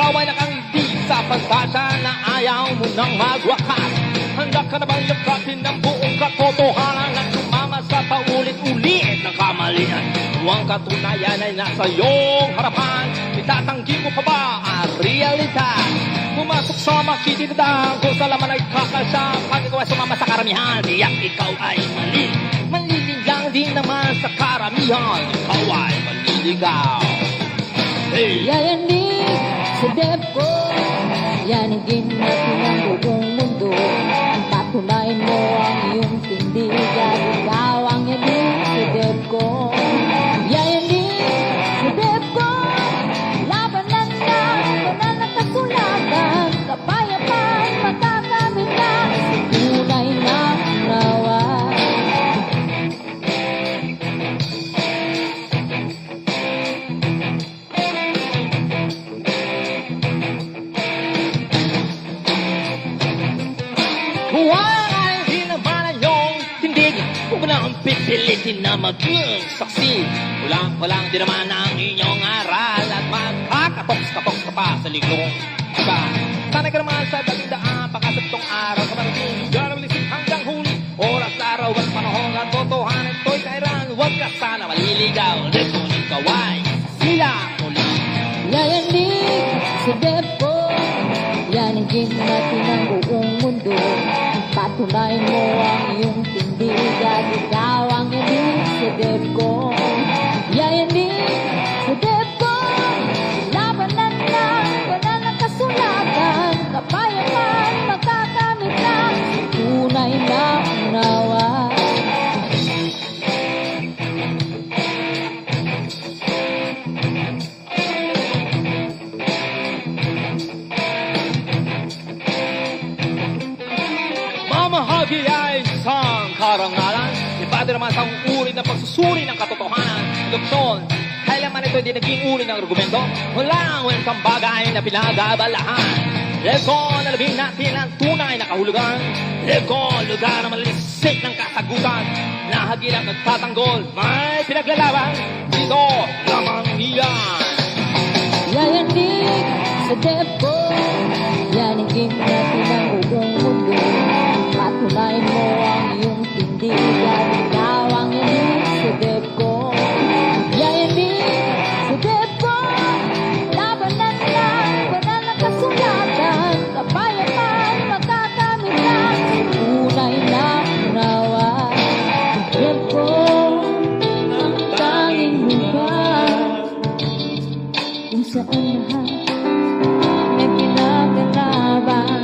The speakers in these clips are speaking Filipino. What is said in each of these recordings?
ikaw ay nakangiti sa pagtasa na ayaw mo nang magwakas. Handa ka na bang lagkatin ng buong katotohanan at sumama sa paulit-ulit ng kamalian? Kung ang katunayan ay nasa iyong harapan, itatanggi mo pa ba ang realidad? Pumasok sa makitinadang kung sa laman ay kakasya. Pag ikaw ay sumama sa karamihan, tiyak ikaw ay mali. Maliligang din naman sa karamihan, ikaw ay maliligaw. Hey! Yayanig sa depko, yanigin natin ang buong mundo. Patunayan mo ang iyong tindigan, ikaw ang yanig sa depko. Yayanig sa depko, labanan na, labanan na kasulatan, kapayapaan, matakamit na, tunay na nawa. Huwag ay di naman ang iyong tindig. Huwag mo lang pipilitin na maging saksi. Walang di naman ang inyong aral at magkakatok-katok ka pa sa ligong iba. Sanay ka naman sa dating daan, pakasaptong araw ka marating. Garabilisip hanggang huli, oras, araw at panahon at totohanan to'y kairan. Huwag ka sana maliligaw, kung ikaw ay sila muli. Yayanig sa depko, yanigin natin ang buong mundo. Patunayan mo ang iyong tindigan, ikaw ang yanig sa depko. Yayanig sa depko, labanan na, labanan ng kasulatan, kapayapaan, makakamit na, tunay na unawa. Mamahagi ay isang karangalan. Iba din naman sa uri ng pagsusuri ng katotohanan. Dokson, kailanman ito hindi naging uri ng argumento. Walang wentang bagay na pinagabalahan. Lekon, alabing natin ang tunay na kahulugan. Lekon, lugar na malisik ng kasagutan. Nahagil at nagtatanggol, may pinaglalaban. Dito lamang iyan. Yayanig sa depko, yanigin natin ang buong mundo. Patunayan mo ang iyong tindigan, ikaw ang yanig sa depko. Yayanig sa depko, labanan na, labanan ng kasulatan, kapayapaan, makakamit na, tunay na unawa. Depko, ang tanging lugar kung saan lahat ay pinagkalaban.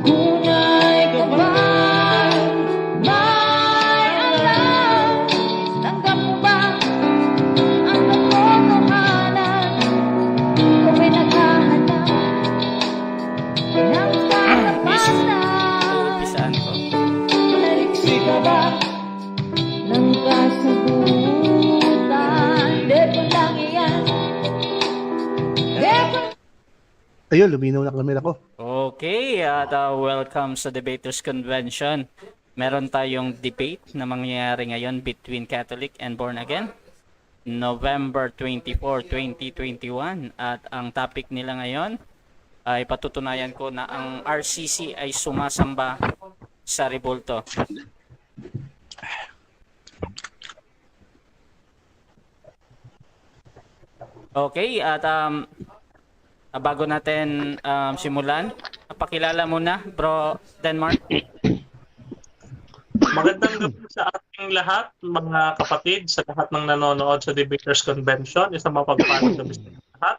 Tunay ka ba? May alam? Tanggap mo ba ang katotohanan? Kung may naghahanap ng karapasan, Umpisaan ko. maliksi ka ba ng kasagutan? Depon lang iyan. Depon. Ayun, luminaw na camera ko. Okay, at welcome sa Debaters Convention. Meron tayong debate na mangyayari ngayon between Catholic and Born Again. November 24, 2021. At ang topic nila ngayon ay patutunayan ko na ang RCC ay sumasamba sa rebulto. Okay, at bago natin simulan, pakilala muna, Bro Denmark. Magandang gabi sa ating lahat, mga kapatid, sa lahat ng nanonood sa Debaters Convention. Isang mapagpalang gabi sa lahat.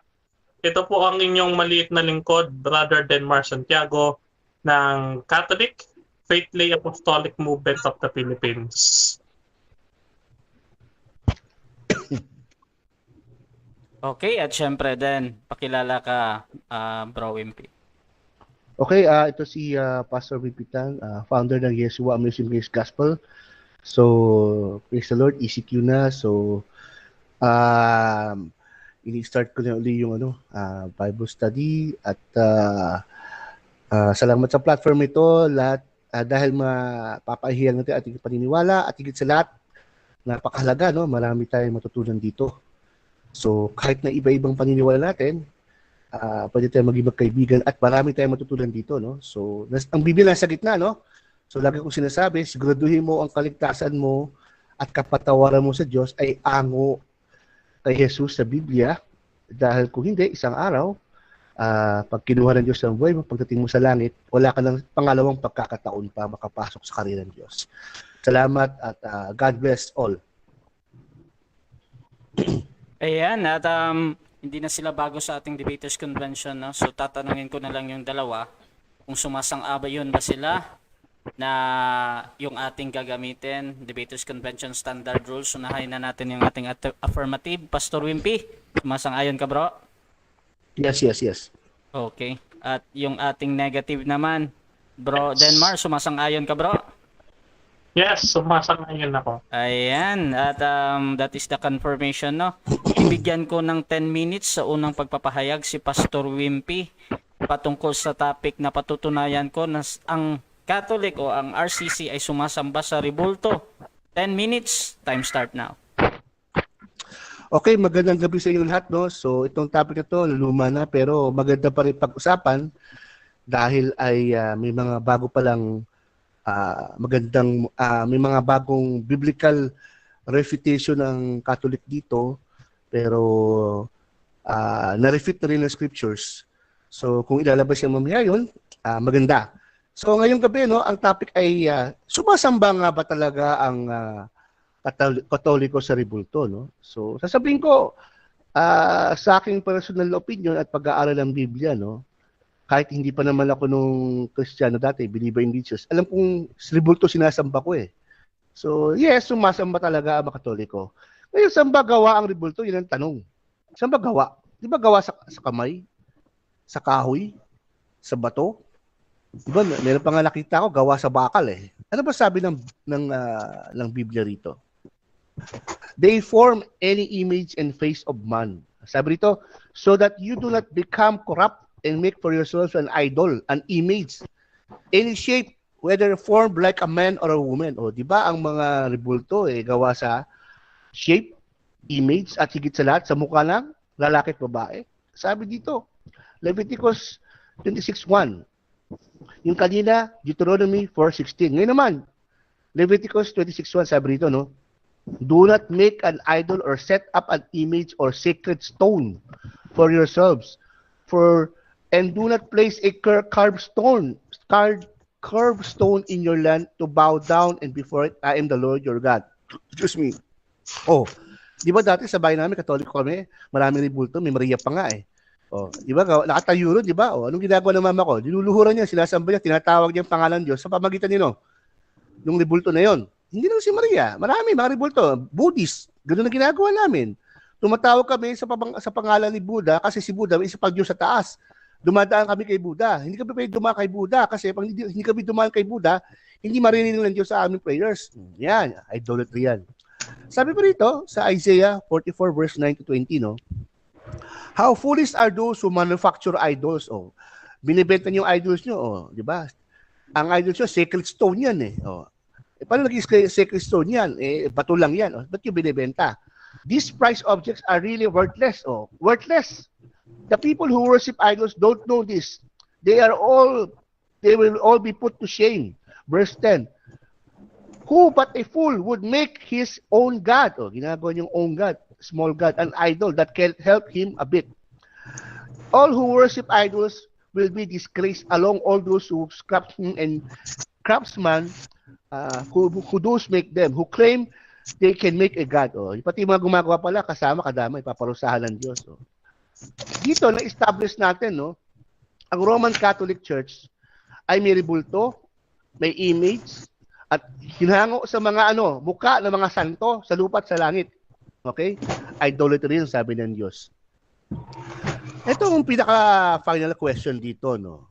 Ito po ang inyong maliit na lingkod, Brother Denmark Santiago, ng Catholic Faith Lay Apostolic Movement of the Philippines. Okay, at syempre din, pakilala ka, Bro Wimpy. Okay, ito si Pastor Bipitan, founder ng Yeshua Amazing Grace Gospel. So, praise the Lord, ECQ na. So, ini-start ko na uli yung Bible study at salamat sa platform ito lahat dahil mapapahiyang natin ating paniniwala at higit sa lahat napakahalaga, no? Marami tayong matutunan dito. So kahit na iba-ibang paniniwala natin, pwede tayong maging magkaibigan at marami tayong matutunan dito, no? So ang Biblia nasa gitna, no? So lagi kong sinasabi, siguraduhin mo ang kaligtasan mo at kapatawaran mo sa Diyos ay ango kay Jesus sa Biblia, dahil kung hindi, isang araw, pag kinuha ng Diyos ang buhay mo, pagdating mo sa langit, wala ka ng pangalawang pagkakataon pa makapasok sa karera ng Diyos. Salamat at God bless all. Ayan, at hindi na sila bago sa ating debaters convention, no? So tatanungin ko na lang yung dalawa kung sumasang-ayon ba sila na yung ating gagamitin, debaters convention standard rules. Unahin na natin yung ating affirmative. Pastor Wimpy, sumasang-ayon ka, bro? Yes. Okay. At yung ating negative naman, bro Denmar, sumasang-ayon ka, bro? Yes, sumasang-ayon ako. Ayan, at that is the confirmation, no? Ibigyan ko ng 10 minutes sa unang pagpapahayag si Pastor Wimpy patungkol sa topic na patutunayan ko na ang Catholic o ang RCC ay sumasamba sa rebulto. 10 minutes, time start now. Okay, magandang gabi sa inyo lahat, no? So itong topic na to, luma na, pero maganda pa rin pag-usapan dahil ay may mga bago palang may mga bagong biblical refutation ng Catholic dito, pero na-refute na rin ng scriptures. So kung ilalabas yung mamaya yun, maganda. So ngayong gabi, no, ang topic ay sumasamba nga ba talaga ang Katoliko sa rebulto, no? So sasabihin ko sa aking personal opinion at pag-aaral ng Biblia, no, kahit hindi pa naman ako nung Kristiyano dati, believer in Jesus, alam kong rebulto sinasamba ko eh. So yes, sumasamba talaga ang Katoliko. Ngayon, saan ba gawa ang rebulto? Yun ang tanong. Saan ba gawa? Di ba gawa sa kamay? Sa kahoy? Sa bato? Diba, meron pa nga nakita ko, gawa sa bakal eh. Ano ba sabi ng Biblia rito? They form any image and face of man. Sabi rito, so that you do not become corrupt and make for yourselves an idol, an image, any shape, whether formed like a man or a woman. O, di ba ang mga rebulto gawa sa shape, image, at higit sa lahat, sa mukha ng lalaki at babae? Sabi dito, Leviticus 26:1. Yung kanina, Deuteronomy 4:16. Ngayon naman, Leviticus 26:1, sabi rito, no? Do not make an idol or set up an image or sacred stone for yourselves. And do not place a carved stone in your land to bow down and before it, I am the Lord your God. Excuse me. Oh, di ba dati sa bahay namin, Katoliko kami, maraming rebulto, may Maria pa nga eh. Oh, di ba? Nakatayo ron, di ba? Oh, anong ginagawa ng mama ko? Dinuluhuran niya, sinasamba niya, tinatawag niya ang pangalan Diyos sa pamagitan nino nung rebulto na yon. Hindi lang si Maria, marami mga rebulto, Buddhist, ganoon ang ginagawa namin. Tumatawag kami sa pangalan ni Buddha kasi si Buddha may isa pang Diyos sa taas. Dumadaan kami kay Buddha. Hindi kami pwede dumaan kay Buddha kasi pag hindi kami dumaan kay Buddha, hindi maririnig ng Diyos sa aming prayers. Yan, idolatry yan. Sabi pa rito sa Isaiah 44 verse 9 to 20, no? How foolish are those who manufacture idols. Oh, binibenta niyo yung idols niyo, oh, di ba? Ang idols niyo, sacred stone yan eh. Oh. Paano naging sacred stone yan? Bato lang yan. Oh. Ba't yung binibenta? These prized objects are really worthless. Oh, worthless. The people who worship idols don't know this. They will all be put to shame. Verse 10. Who but a fool would make his own God? Oh, ginagawa niyong own God, small God, an idol that can help him a bit. All who worship idols will be disgraced along all those who craftsmen who those make them, who claim they can make a God. Oh, pati mga gumagawa pala, kasama kadama, ipaparusahan ng Diyos. Oh. Dito, na-establish natin, no, ang Roman Catholic Church ay may rebulto, may image, at hinango sa mga mukha ng mga santo sa lupa at sa langit. Okay? Idolatry rin, sabi ng Diyos. Ito ang pinaka-final question dito, no.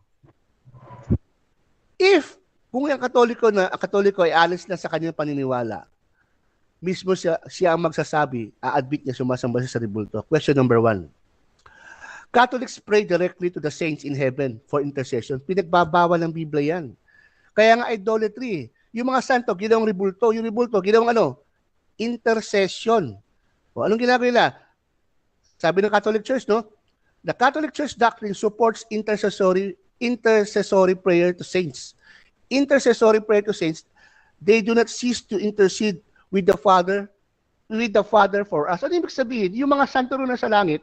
Kung ang Katoliko ay alis na sa kanyang paniniwala, mismo siya ang magsasabi, a-admit niya sumasamba siya sa rebulto. Question number 1. Catholics pray directly to the saints in heaven for intercession. Pinagbabawal ng Biblia yan. Kaya nga idolatry. Yung mga santo, ginawang rebulto. Yung rebulto, ginawang intercession. O, anong ginagawa nila? Sabi ng Catholic Church, no? The Catholic Church doctrine supports intercessory prayer to saints. Intercessory prayer to saints, they do not cease to intercede with the Father for us. Ano ibig sabihin? Yung mga santo rin sa langit,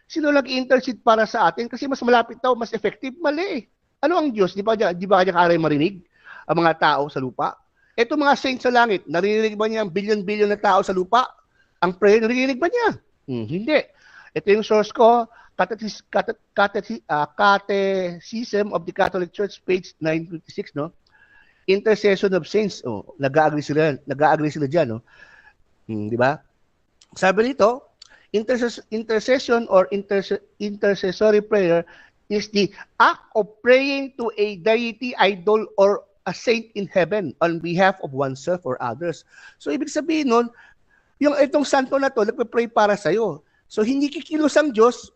sino nag-intercede para sa atin? Kasi mas malapit daw, mas effective. Mali eh. Ano ang Diyos? Di ba kanya kaya marinig ang mga tao sa lupa? Ito mga saints sa langit, naririnig ba niya ang billion-billion na tao sa lupa? Ang prayer, naririnig ba niya? Hindi. Ito yung source ko, Catechism of the Catholic Church, page 956, no? Intercession of saints, nag-agree sila dyan, no? Di ba? Sabi nito, intercession or intercessory prayer is the act of praying to a deity, idol, or a saint in heaven on behalf of oneself or others. So, ibig sabihin nun, yung itong santo na to, nagpe-pray para sa'yo. So, hindi kikilos ang Diyos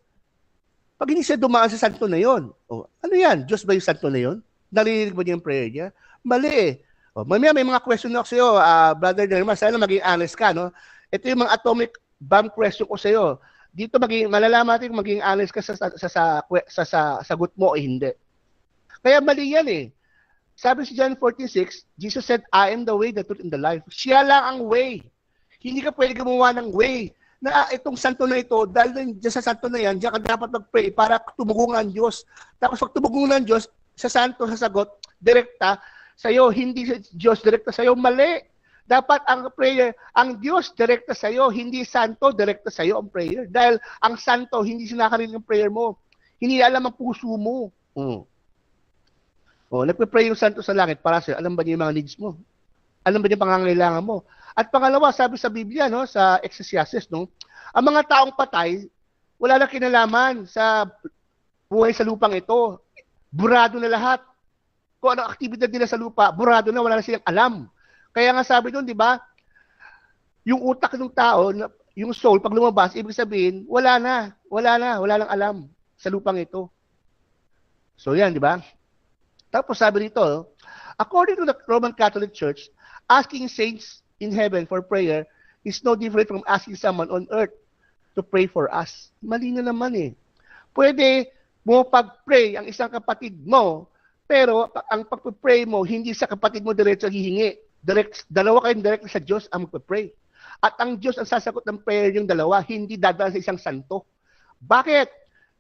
pag hindi siya dumaan sa santo na yon. Ano yan? Diyos ba yung santo na yon? Narinig ba niya yung prayer niya? Mali eh. Mamaya may mga question ako sa'yo, Brother Derma, sana maging honest ka, no? Ito yung mga atomic bomb question ko sa'yo. Dito malalaman natin kung maging honest ka sa sagot mo o hindi. Kaya mali yan eh. Sabi si John 14:6, Jesus said, I am the way, the truth, and the life. Siya lang ang way. Hindi ka pwede gumawa ng way na itong santo na ito, dahil dyan sa santo na yan, dyan ka dapat mag-pray para tumugon ang Diyos. Tapos pag tumugon ng Diyos, sa santo, sa sagot, direkta sa'yo, hindi sa Diyos direkta sa'yo, mali. Dapat ang prayer, ang Diyos direkta sa'yo, hindi santo direkta sa'yo ang prayer. Dahil ang santo, hindi sinakarinig ang prayer mo. Hindi alam ang puso mo. Nagpe-pray yung santo sa langit para sa'yo. Alam ba niya yung mga needs mo? Alam ba niya yung pangangailangan mo? At pangalawa, sabi sa Biblia, no, sa Ecclesiastes, no, ang mga taong patay, wala na kinalaman sa buhay sa lupang ito. Burado na lahat. Kung ano aktibidad nila sa lupa, burado na, wala na silang alam. Kaya nga sabi doon, di ba, yung utak ng tao, yung soul, pag lumabas, ibig sabihin, wala lang alam sa lupang ito. So yan, di ba? Tapos sabi dito, according to the Roman Catholic Church, asking saints in heaven for prayer is no different from asking someone on earth to pray for us. Mali na naman eh. Pwede mo pag-pray ang isang kapatid mo, pero ang pag-pray mo, hindi sa kapatid mo diretso hihingi. Dalawa kayong direct sa Diyos ang mag-pray. At ang Diyos ang sasagot ng prayer yung dalawa, hindi dadaan sa isang santo. Bakit?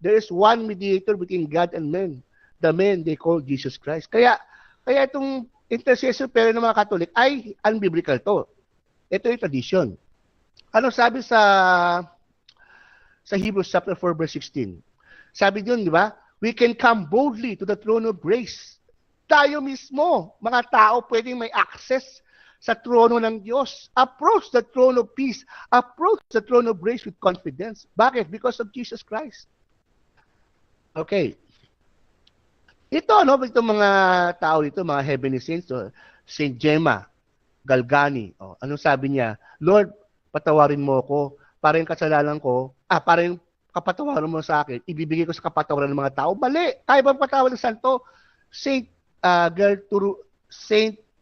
There is one mediator between God and men. The man they call Jesus Christ. Kaya itong intercession prayer ng mga Katolik ay unbiblical to. Ito yung tradition. Ano sabi sa Hebrews chapter 4 verse 16? Sabi doon, di ba? We can come boldly to the throne of grace. Tayo mismo, mga tao, pwedeng may access sa trono ng Diyos. Approach the throne of peace. Approach the throne of grace with confidence. Bakit? Because of Jesus Christ. Okay. Ito, no, itong mga tao dito, mga heavenly saints, Saint Gemma Galgani. Anong sabi niya? Lord, patawarin mo ako para yung kasalanan ko, para yung kapatawaran mo sa akin, ibibigay ko sa kapatawaran ng mga tao. Mali! Kaya ba patawar ng santo? Saint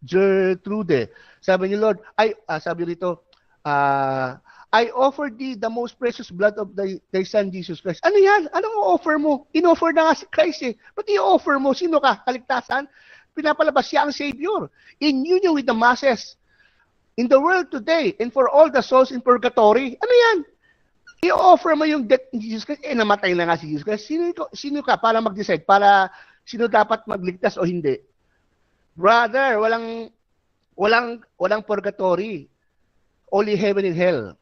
Gertrude. Sabi ni Lord, sabi rito, I offer thee the most precious blood of thy Son, Jesus Christ. Ano yan? Anong offer mo? In-offer na nga si Christ eh. Ba't i-offer mo? Sino ka? Kaligtasan? Pinapalabas siya ang Savior. In union with the masses. In the world today, and for all the souls in purgatory. Ano yan? I-offer mo yung death ni Jesus Christ. Namatay na nga si Jesus Christ. Sino ka para mag-decide? Para sino dapat magligtas o hindi? Brother, walang purgatory. Only heaven and hell.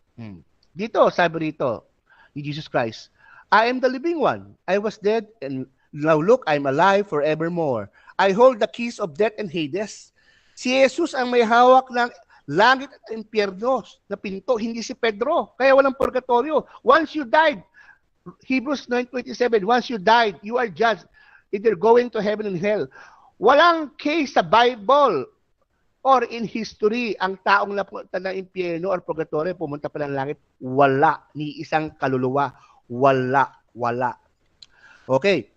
Dito, sabi rito, ni Jesus Christ, I am the living one. I was dead, and now look, I'm alive forevermore. I hold the keys of death and Hades. Si Jesus ang may hawak ng langit at impyerno na pinto, hindi si Pedro. Kaya walang purgatorio. Once you died, Hebrews 9:27, once you died, you are judged, either going to heaven and hell. Walang case sa Bible or in history, ang taong napunta ng impyerno or purgatorio, pumunta pa ng langit, wala. Ni isang kaluluwa. Wala. Okay.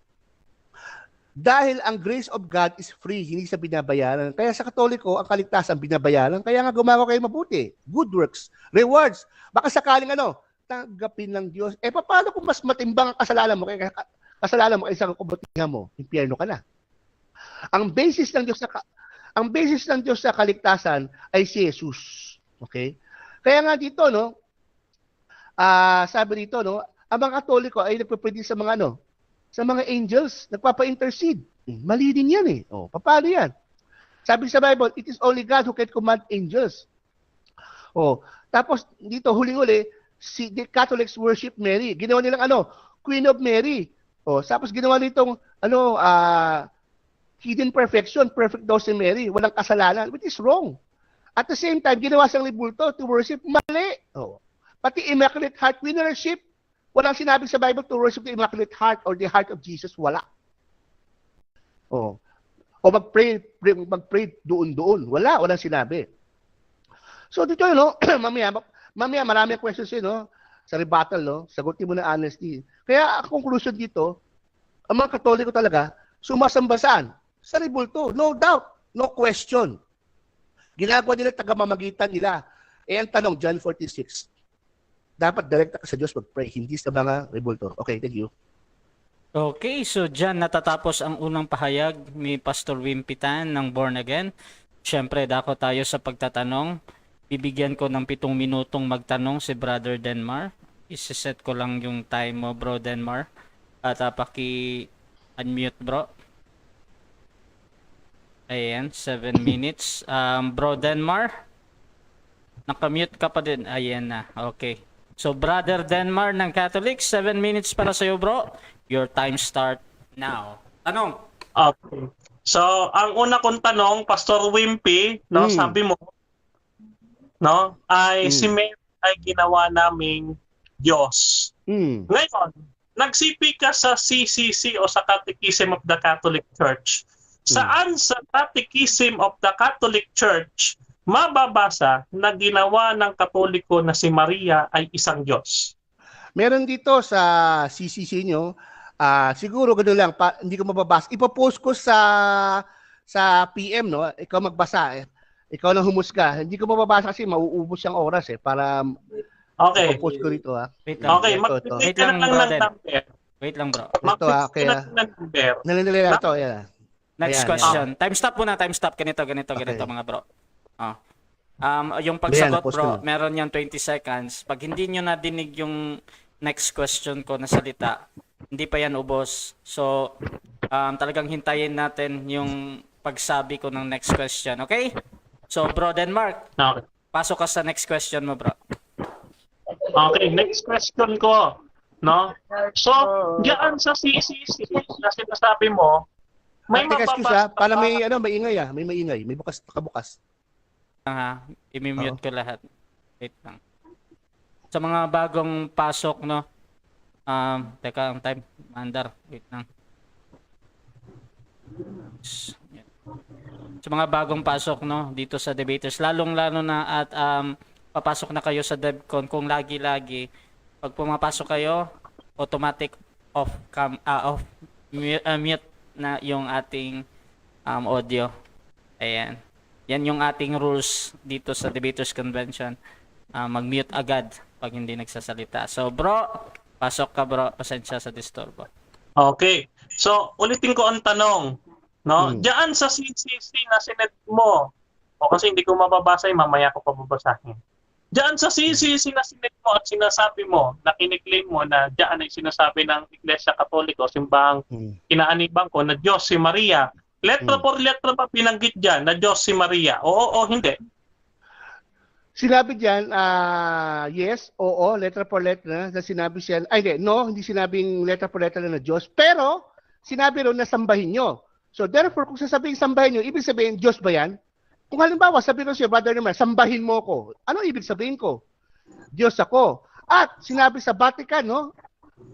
Dahil ang grace of God is free, hindi sa binabayaran. Kaya sa Katoliko, ang kaligtasan binabayaran. Kaya nga gumagawa kayo mabuti. Good works, rewards. Baka sakaling tanggapin ng Diyos. Paano kung mas matimbang ang kasalanan mo kaysa kabutihan mo? Impyerno ka na. Ang basis ng Diyos sa kaligtasan ay si Jesus. Okay? Kaya nga dito, no, sabi dito, no, ang mga Katoliko ay nagpe-pray sa mga sa mga angels, nagpapa-intercede. Mali din yan eh. Paano yan? Sabi sa Bible, it is only God who can command angels. Tapos dito huling-huli, the Catholics worship Mary. Ginawa nilang Queen of Mary. Tapos ginawa nitong hidden perfection, perfect daw si Mary, walang kasalanan, which is wrong. At the same time, ginawa siyang libulto to worship, mali. Pati Immaculate Heart winnership, walang sinabi sa Bible to worship the Immaculate Heart or the heart of Jesus, wala. O mag-pray doon. Walang sinabi. So dito, mamaya maraming questions sa rebuttal, sagutin mo na honesty. Kaya ang conclusion dito, ang mga Katoliko talaga, sumasamba saan? Sa rebulto. No doubt, no question. Ginagawa nila tagamamagitan nila. Ang tanong, John 46, dapat direkta ka sa Diyos mag-pray, hindi sa mga rebulto. Okay, thank you. Okay, so dyan natatapos ang unang pahayag ni Pastor Wimpy Tan ng Born Again. Siyempre, dako tayo sa pagtatanong. Bibigyan ko ng 7 minutong magtanong si Brother Denmar. Isiset ko lang yung time mo, Bro Denmar. At paki-unmute, bro. Ayan, 7 minutes. Bro Denmar, nakamute ka pa din. Ayan na, okay. So, Brother Denmar ng Catholic, 7 minutes para sa'yo, bro. Your time start now. Tanong. Okay. So, ang una kong tanong, Pastor Wimpy, sabi mo, si Mary ay ginawa naming Diyos. Ngayon, nagsipi ka sa CCC o sa Catechism of the Catholic Church. Saan sa Catechism of the Catholic Church mababasa na ginawa ng Katoliko na si Maria ay isang Diyos? Meron dito sa CCC nyo, siguro gano'n lang, hindi ko mababasa. Ipopost ko sa PM, ikaw magbasa. Ikaw lang humusga. Hindi ko mababasa kasi mauubos yung oras para ipopost ko rito. Wait lang. Okay, mag-wait ka na lang ng number. Wait lang, bro. Ito kaya nalinilala ito. Next Ayan, question. Time stop muna, time stop. Ganito mga bro. Yung pagsagot, bro, meron yan 20 seconds. Pag hindi nyo nadinig yung next question ko na salita, hindi pa yan ubos. So, talagang hintayin natin yung pagsabi ko ng next question. Okay? So, Bro Denmark, pasok ka sa next question mo, bro. Okay, next question ko. So, diyan sa CCC na sinasabi mo, may mababasa para may maingay may maingay, may nakabukas. I-mute ko lahat. Wait lang. Sa mga bagong pasok, teka, ang time, mandar. Wait lang. Sa mga bagong pasok, dito sa Debaters, lalong-lalo na at papasok na kayo sa DevCon, kung lagi-lagi, pag pumapasok kayo, automatic mute na yung ating audio. Ayan. Yan yung ating rules dito sa Debaters Convention. Mag-mute agad pag hindi nagsasalita. So, bro, pasok ka, bro. Pasensya sa disturbo. Okay. So, ulitin ko ang tanong. Diyan sa CCC na sinet mo, kasi hindi ko mababasa, mamaya ko pababasahin. Diyan sa CCC na sinet mo at sinasabi mo, na kiniklaim mo na diyan ay sinasabi ng Iglesia Katoliko, simbahang inaanibang ko na Diyos si Maria. Letra por letra ba binanggit diyan na Diyos si Maria? Oo o hindi? Sinabi diyan, yes, oo, letra por letra na sinabi siya. Hindi sinabing letra por letra na Diyos, pero sinabi ron na sambahin nyo. So therefore, kung sasabihin sambahin nyo, ibig sabihin Diyos ba yan? Kung halimbawa, sabihin ko siya, Brother Naman, sambahin mo ko. Ano ibig sabihin ko? Diyos ako. At sinabi sa Vatican,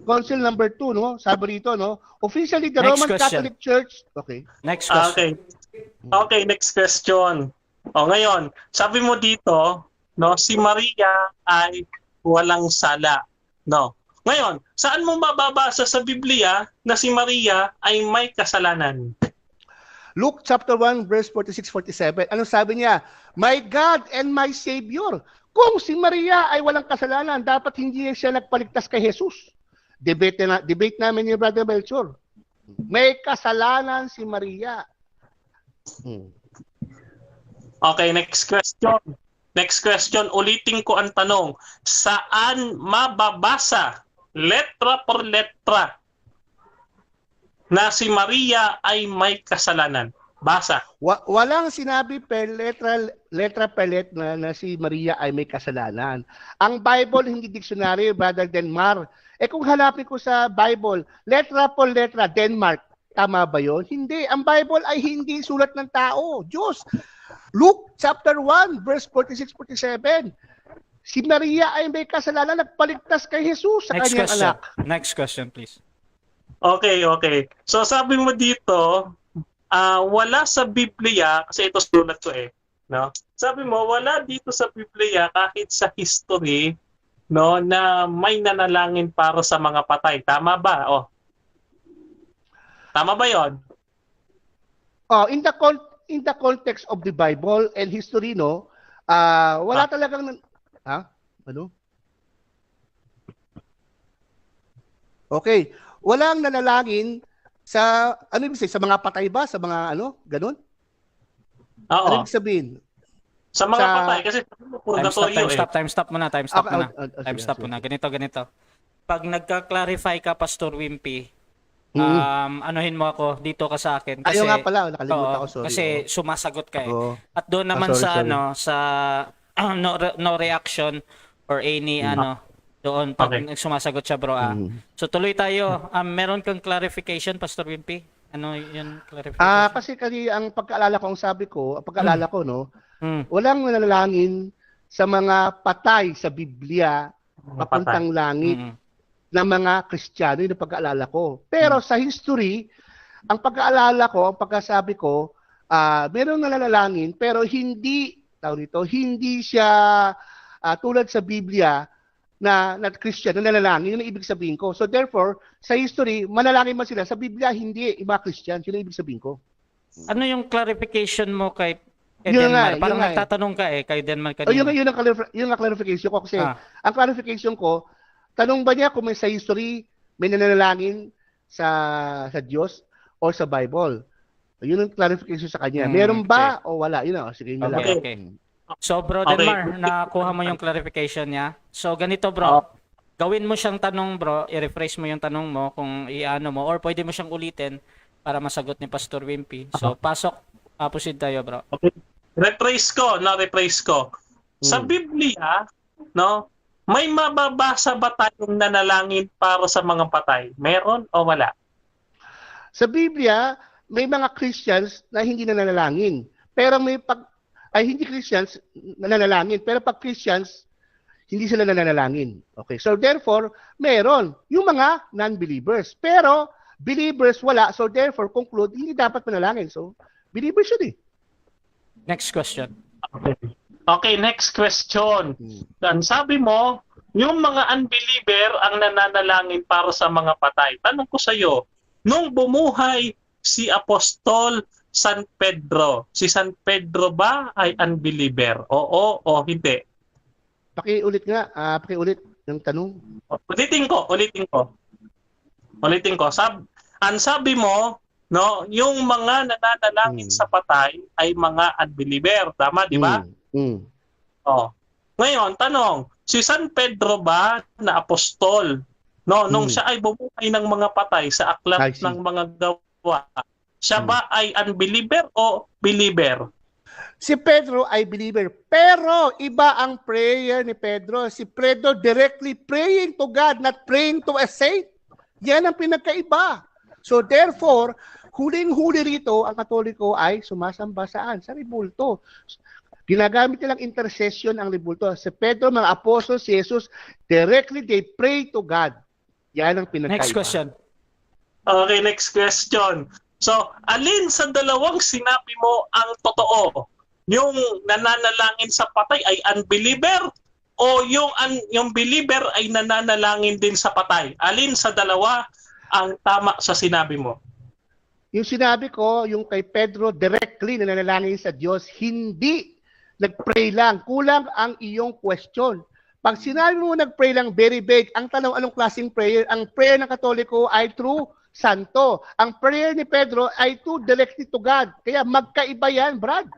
Council number 2, sabi rito, officially the Next Roman question. Catholic Church. Okay. Next question. Okay, next question. Ngayon, sabi mo dito, si Maria ay walang sala. Ngayon, saan mo mababasa sa Biblia na si Maria ay may kasalanan? Luke chapter 1 verse 46-47. Ano sabi niya? My God and my Savior. Kung si Maria ay walang kasalanan, dapat hindi siya nagpaligtas kay Jesus. Debate namin ni Brother Melchor. May kasalanan si Maria. Okay, next question. Next question, ulitin ko ang tanong. Saan mababasa, letra por letra, na si Maria ay may kasalanan? Basa. Walang sinabi per letra per letra na si Maria ay may kasalanan. Ang Bible hindi dictionary, Brother Denmark. Kung hanapin ko sa Bible, letra por letra, Denmark, tama ba yun? Hindi. Ang Bible ay hindi sulat ng tao. Diyos. Luke chapter 1, verse 46-47. Si Maria ay may kasalanan, nagpaligtas kay Jesus sa kanyang anak. Next question, please. Okay. So sabi mo dito, wala sa Biblia, kasi ito sulat ko no? Sabi mo, wala dito sa Biblia kahit sa history, no, na may nanalangin para sa mga patay. Tama ba? Tama ba 'yon? In the context of the Bible and history, no, wala talagang ano? Okay, walang nanalangin sa sa mga patay ba, sa mga ganun? Oo. Ano ibig sabihin? Sa mga patay kasi Time stop muna. Time stop muna. Ganito. Pag nagka-clarify ka, Pastor Wimpy, anuhin mo ako, dito ka sa akin kasi nga pala, nakalimutan ko, sorry. Kasi sumasagot ka At doon Ah, naman sorry. sa no reaction or any doon pag sumasagot siya, bro. So tuloy tayo. Meron kang clarification, Pastor Wimpy? Ano 'yun clarification? Kasi ang pagkaalala ko, no, walang nanalangin sa mga patay sa Biblia papuntang langit na mga Kristiyano, yun ang pagkaalala ko. Pero sa history, ang pagkaalala ko, ang pagkasabi ko, meron nanalangin pero hindi siya tulad sa Biblia na Christian, na nanalangin, yun ang ibig sabihin ko. So therefore, sa history, manalangin man sila. Sa Biblia, hindi, iba Christian, yun ang ibig sabihin ko. Ano yung clarification mo kay Yun Denmark? nga, Parang yun nga nagtatanong ka kay Denmark Yun kanina. ang clarification ko kasi ang clarification ko, tanong ba niya kung may sa history, may nanalangin sa Diyos o sa Bible? Yun ang clarification sa kanya. Meron ba o wala? Yun o, sige, yun lang. Okay. So bro Denmark, nakuha mo yung clarification niya. So ganito bro, gawin mo siyang tanong bro, i-rephrase mo yung tanong mo kung iano mo or pwede mo siyang ulitin para masagot ni Pastor Wimpy. So pasok, proceed tayo bro. Okay. Rephrase ko. Sa Biblia, no, may mababasa ba tayong nanalangin para sa mga patay? Meron o wala? Sa Biblia, may mga Christians na hindi nananalangin. Pero hindi Christians nananalangin. Pero pag Christians, hindi sila nananalangin. Okay, so therefore, meron yung mga non-believers. Pero believers wala. So therefore, conclude, hindi dapat manalangin. So, believers yun Next question. Okay, next question. Dan sabi mo, yung mga unbeliever ang nananalangin para sa mga patay. Tanong ko sa iyo, nung bumuhay si Apostol San Pedro, si San Pedro ba ay unbeliever? Oo o hindi? Pakiulit yung tanong. Ulitin ko. Ang sabi mo, no, yung mga nananalangin sa patay ay mga unbeliever, tama, di ba? Ngayon, tanong, si San Pedro ba na apostol, no, nung siya ay bumuhay ng mga patay sa aklat ng mga gawa, siya ba ay unbeliever o believer? Si Pedro ay believer, pero iba ang prayer ni Pedro. Si Pedro directly praying to God, not praying to a saint. Yan ang pinagkaiba. So therefore, huling-huli rito, ang Katoliko ay sumasamba saan? Sa ribulto. Ginagamit nilang intercession ang ribulto. Si Pedro, mga apostol, si Jesus, directly they pray to God. Yan ang pinagkaiba. Next question. Okay, next question. So, alin sa dalawang sinabi mo ang totoo? Yung nananalangin sa patay ay unbeliever o yung believer ay nananalangin din sa patay? Alin sa dalawa ang tama sa sinabi mo? Yung sinabi ko, yung kay Pedro directly nananalangin sa Diyos, hindi nag-pray lang. Kulang ang iyong question. Pag sinabi mo nag-pray lang, very vague. Ang tanong, anong klaseng prayer? Ang prayer ng Katoliko ay through Santo. Ang prayer ni Pedro ay through directly to God. Kaya magkaiba yan, Brad.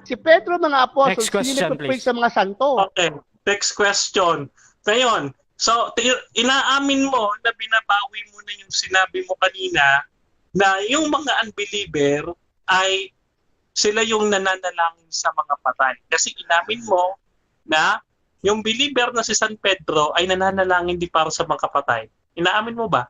Si Pedro, mga apostles, Next question, hindi nagpray please. sa mga santo. Okay, next question. Ngayon, so inaamin mo na binabawi mo na yung sinabi mo kanina na yung mga unbeliever ay sila yung nananalangin sa mga patay. Kasi inamin mo na yung believer na si San Pedro ay nananalangin di para sa mga patay. Inaamin mo ba?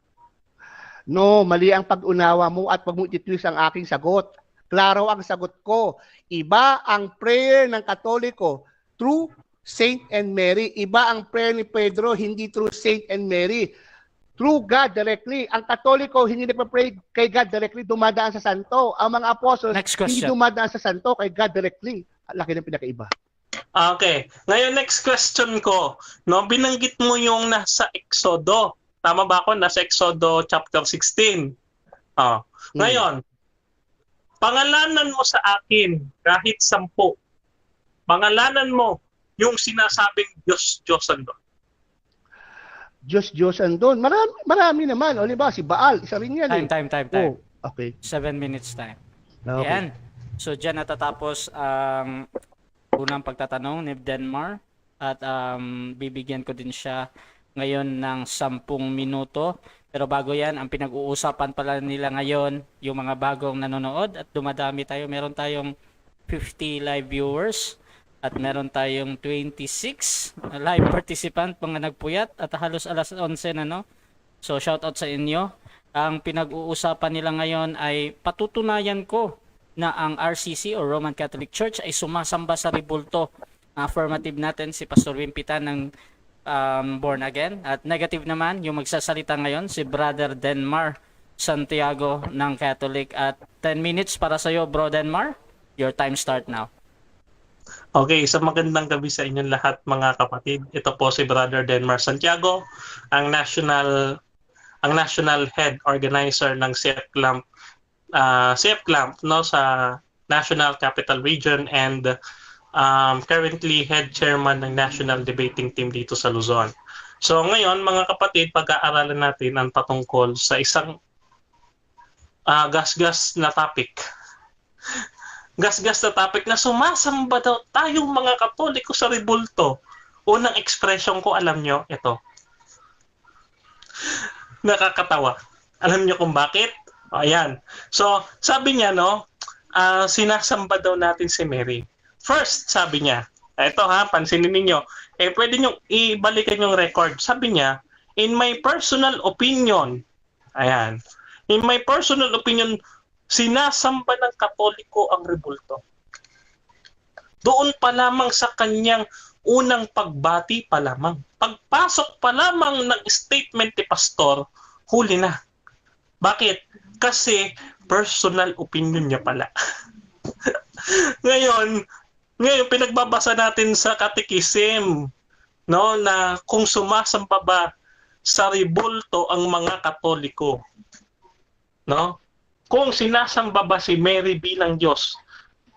No, mali ang pag-unawa mo at wag mo ititwist ang aking sagot. Klaro ang sagot ko. Iba ang prayer ng Katoliko through Saint and Mary. Iba ang prayer ni Pedro, hindi through Saint and Mary. Through God directly. Ang Katoliko, hindi nagpa-pray kay God directly, dumadaan sa Santo. Ang mga apostles, Next hindi question. dumadaan sa Santo kay God directly. Laki ng pinakaiba. Okay. Ngayon, next question ko. No, binanggit mo yung nasa Exodo. Tama ba ako? Nasa Exodo chapter 16. Ngayon, pangalanan mo sa akin kahit 10. Pangalanan mo yung sinasabing Diyos-Diyosan doon. Diyos-Diyosan doon. Marami naman. O, diba, si Baal, isa rin yan. Time. Oh, okay. 7 minutes time. Okay. Yan. So, dyan natatapos ang unang pagtatanong ni Denmar at bibigyan ko din siya ngayon ng 10 minuto. Pero bago yan, ang pinag-uusapan pala nila ngayon, yung mga bagong nanonood at dumadami tayo. Meron tayong 50 live viewers at meron tayong 26 live participant, mga nagpuyat at halos alas 11 na, no? So, shoutout sa inyo. Ang pinag-uusapan nila ngayon ay patutunayan ko na ang RCC o Roman Catholic Church ay sumasamba sa rebulto. Affirmative natin si Pastor Wimpitan ng Born Again. At negative naman, yung magsasalita ngayon, si Brother Denmar Santiago ng Catholic. At 10 minutes para sa iyo, Bro Denmar. Your time start now. Okay, sa magandang gabi sa inyong lahat mga kapatid. Ito po si Brother Denmar Santiago, ang national head organizer ng CF Clamp no, sa National Capital Region and currently head chairman ng National Debating Team dito sa Luzon. So ngayon mga kapatid, pag-aaralan natin ang patungkol sa isang gasgas na topic. Gasgas na topic na sumasamba daw tayong mga Katoliko sa rebulto. Unang expression ko, alam nyo, ito. Nakakatawa. Alam nyo kung bakit? Ayan. So, sabi niya, no, sinasamba daw natin si Mary. First, sabi niya, ito ha, pansinin ninyo, pwede nyo ibalikan yung record. Sabi niya, in my personal opinion, ayan, in my personal opinion, sinasamba ng Katoliko ang rebulto. Doon pa lamang sa kanyang unang pagbati pa lamang. Pagpasok pa lamang ng statement ni Pastor, huli na. Bakit? Kasi personal opinion niya pala. Ngayon pinagbabasa natin sa Catechism, no, na kung sumasamba ba sa rebulto ang mga Katoliko. No? Kung sinasamba ba si Mary bilang Diyos,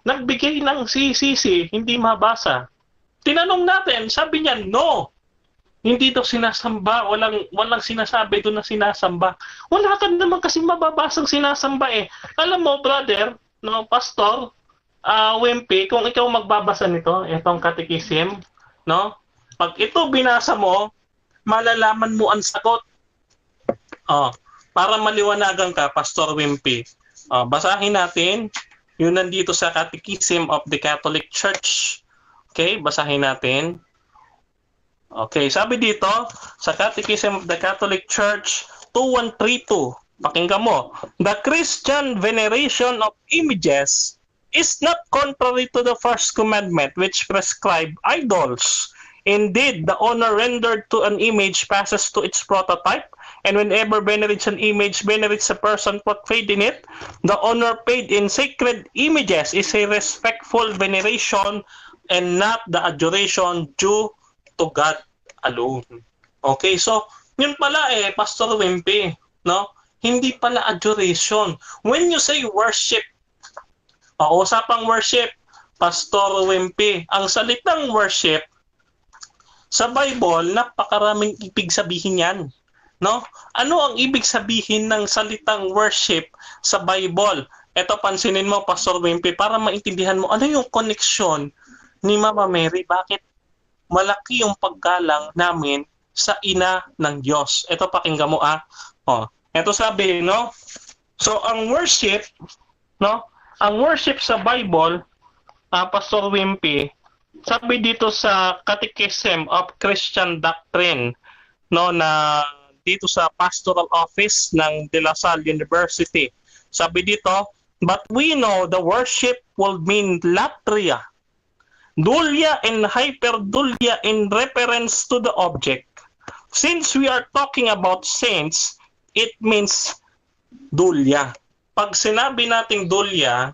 nagbigay ng CCC, hindi mabasa. Tinanong natin, sabi niya, no. Hindi daw sinasamba, walang sinasabi doon na sinasamba. Wala ka naman kasi mababasang sinasamba eh. Alam mo, brother, no, Pastor, Wimpy, kung ikaw magbabasa nito, itong Catechism, no? Pag ito binasa mo, malalaman mo ang sagot. Para maliwanagan ka, Pastor Wimpy, basahin natin yung nandito sa Catechism of the Catholic Church. Okay, basahin natin. Okay, sabi dito sa Catechism of the Catholic Church 2132, pakinggan mo, the Christian veneration of images is not contrary to the first commandment which prescribe idols. Indeed, the honor rendered to an image passes to its prototype, and whenever venerates an image, venerates a person portrayed in it. The honor paid in sacred images is a respectful veneration and not the adoration due to God alone. Okay, so yun pala Pastor Wimpy, no? Hindi pala adoration. When you say worship, usapang worship, Pastor Wimpy, ang salitang worship sa Bible, napakaraming ibig sabihin yan. No? Ano ang ibig sabihin ng salitang worship sa Bible? Ito, pansinin mo, Pastor Wimpy, para maintindihan mo ano yung koneksyon ni Mama Mary. Bakit malaki yung paggalang namin sa ina ng Diyos? Ito, pakinggan mo ito sabi, no? So, ang worship, no? Ang worship sa Bible, Pastor Wimpy, sabi dito sa Catechism of Christian Doctrine, no, na dito sa Pastoral Office ng De La Salle University. Sabi dito, but we know the worship will mean latria, dulia and hyperdulia in reference to the object. Since we are talking about saints, it means dulia. Pag sinabi nating dulia,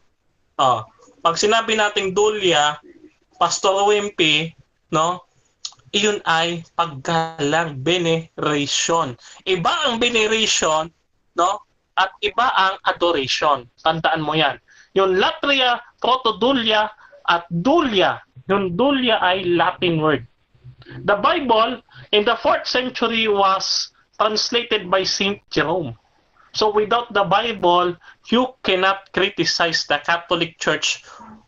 Pastor Wimpy, no? Iyon ay paggalang, veneration. Iba ang veneration, no? At iba ang adoration. Tandaan mo 'yan. Yung latria, protodulia at dulia. Yung dulia ay Latin word. The Bible in the 4th century was translated by Saint Jerome. So without the Bible, you cannot criticize the Catholic Church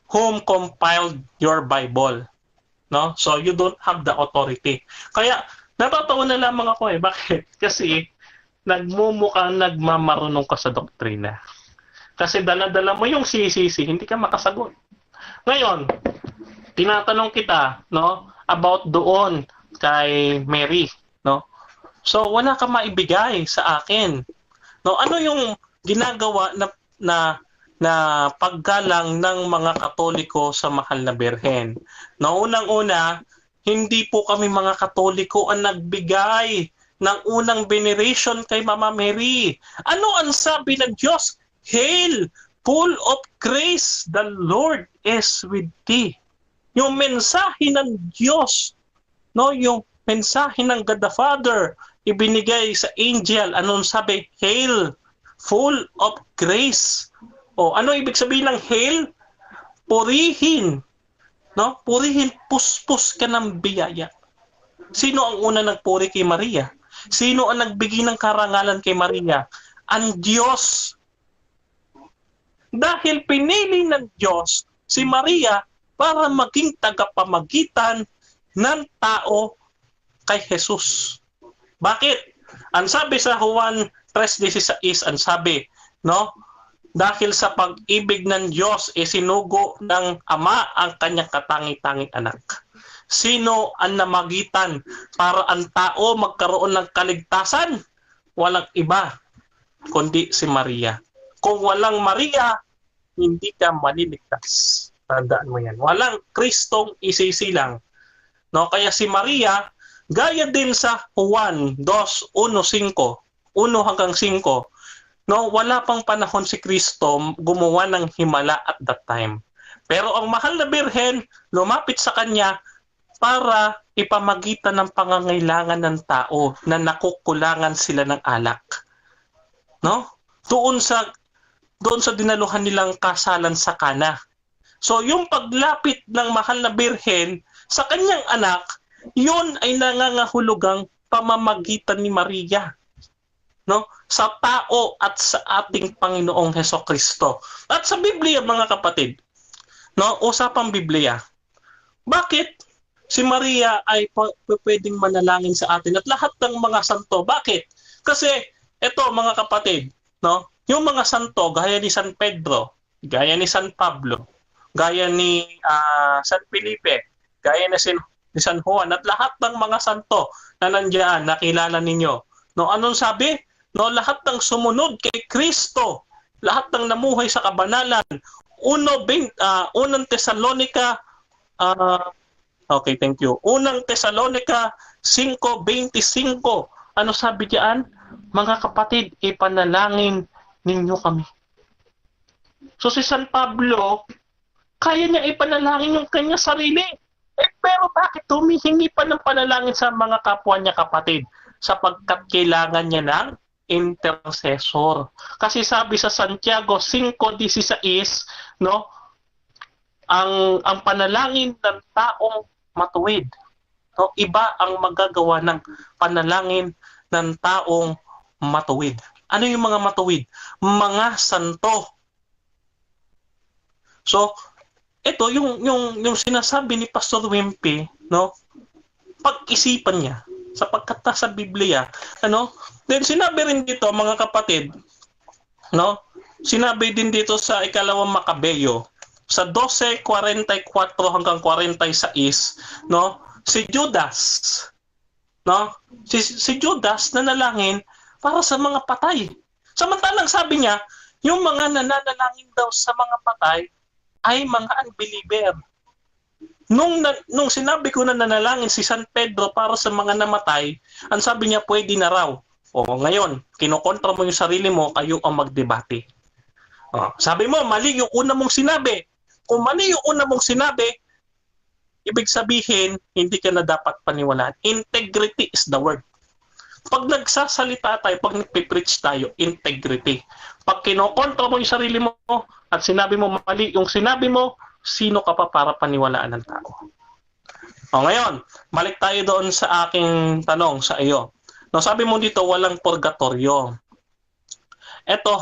whom compiled your Bible. No? So you don't have the authority. Kaya natatawa na lamang ako Bakit? Kasi nagmumukhang nagmamarunong ka sa doktrina. Kasi dala-dala mo yung sisisi, hindi ka makasagot. Ngayon, tinatanong kita, no, about doon kay Mary, no? So wala ka maibigay sa akin. No, ano yung ginagawa na paggalang ng mga Katoliko sa Mahal na Birhen? No, unang-una, hindi po kami mga Katoliko ang nagbigay ng unang veneration kay Mama Mary. Ano ang sabi ng Diyos? Hail, full of grace, the Lord is with thee. Yung mensahe ng Diyos, no, yung mensahe ng God the Father, ibinigay sa angel. Anong sabi? Hail, full of grace. Ano ibig sabihin ng hail? Purihin. No? Purihin, puspos ka ng biyaya. Sino ang una nagpuri kay Maria? Sino ang nagbigay ng karangalan kay Maria? Ang Diyos. Dahil pinili ng Diyos si Maria para maging tagapamagitan ng tao kay Jesus. Bakit? Ang sabi sa Juan 3:16, ang sabi, no? Dahil sa pag-ibig ng Diyos, sinugo ng Ama ang kanyang katangi-tanging anak. Sino ang namagitan para ang tao magkaroon ng kaligtasan? Walang iba, kundi si Maria. Kung walang Maria, hindi ka maliligtas. Tandaan mo yan. Walang Kristong isisilang. No? Kaya si Maria, gaya din sa Juan 2:1-5, 1 hanggang 5, no, wala pang panahon si Kristo gumawa ng himala at that time. Pero ang Mahal na Birhen lumapit sa kanya para ipamagitan ng pangangailangan ng tao na nakukulangan sila ng alak. No? Doon sa dinaluhan nilang kasalan sa Kana. So yung paglapit ng Mahal na Birhen sa kanyang anak, yun ay nangangahulugang pamamagitan ni Maria, no, sa tao at sa ating Panginoong Hesukristo. At sa Biblia, mga kapatid, no, usapang Biblia, bakit si Maria ay pwedeng manalangin sa atin at lahat ng mga santo? Bakit? Kasi ito, mga kapatid, no, yung mga santo gaya ni San Pedro, gaya ni San Pablo, gaya ni San Felipe, gaya ni San Juan, at lahat ng mga santo na nandiyan, nakilala ninyo. No, anong sabi? No, lahat ng sumunod kay Kristo, lahat ng namuhay sa kabanalan. Unang Tesalonica, okay, thank you. Unang Tesalonica 5:25. Ano sabi diyan? Mga kapatid, ipanalangin ninyo kami. So si San Pablo, kaya niya ipanalangin yung kanya sarili. Pero bakit humihingi pa ng panalangin sa mga kapwa niya kapatid? Sapagkat kailangan niya ng intercessor. Kasi sabi sa Santiago 5:16, no? ang panalangin ng taong matuwid. No, iba ang magagawa ng panalangin ng taong matuwid. Ano yung mga matuwid? Mga santo. So, ito yung sinasabi ni Pastor Wimpy, no? Pag-isipan niya sapagkat sa Biblia, ano? Then sinabi rin dito, mga kapatid, no? Sinabi din dito sa ikalawang Makabeyo, sa 12:44 hanggang 46, no? Si Judas, no? Si Judas nanalangin para sa mga patay. Samantalang sabi niya, yung mga nananalangin daw sa mga patay ay mga unbeliever. Nung sinabi ko na nanalangin si San Pedro para sa mga namatay, ang sabi niya pwede na raw. O ngayon, kinokontra mo yung sarili mo, kayo ang magdebate. O, sabi mo, mali yung una mong sinabi. Kung mali yung una mong sinabi, ibig sabihin, hindi ka na dapat paniwalaan. Integrity is the word. Pag nagsasalita tayo, pag nagpipreach tayo, integrity. Pag kinokontra mo yung sarili mo at sinabi mo mali yung sinabi mo, sino ka pa para paniwalaan ng tao? O ngayon, balik tayo doon sa aking tanong sa iyo. No, sabi mo dito, walang purgatorio. Eto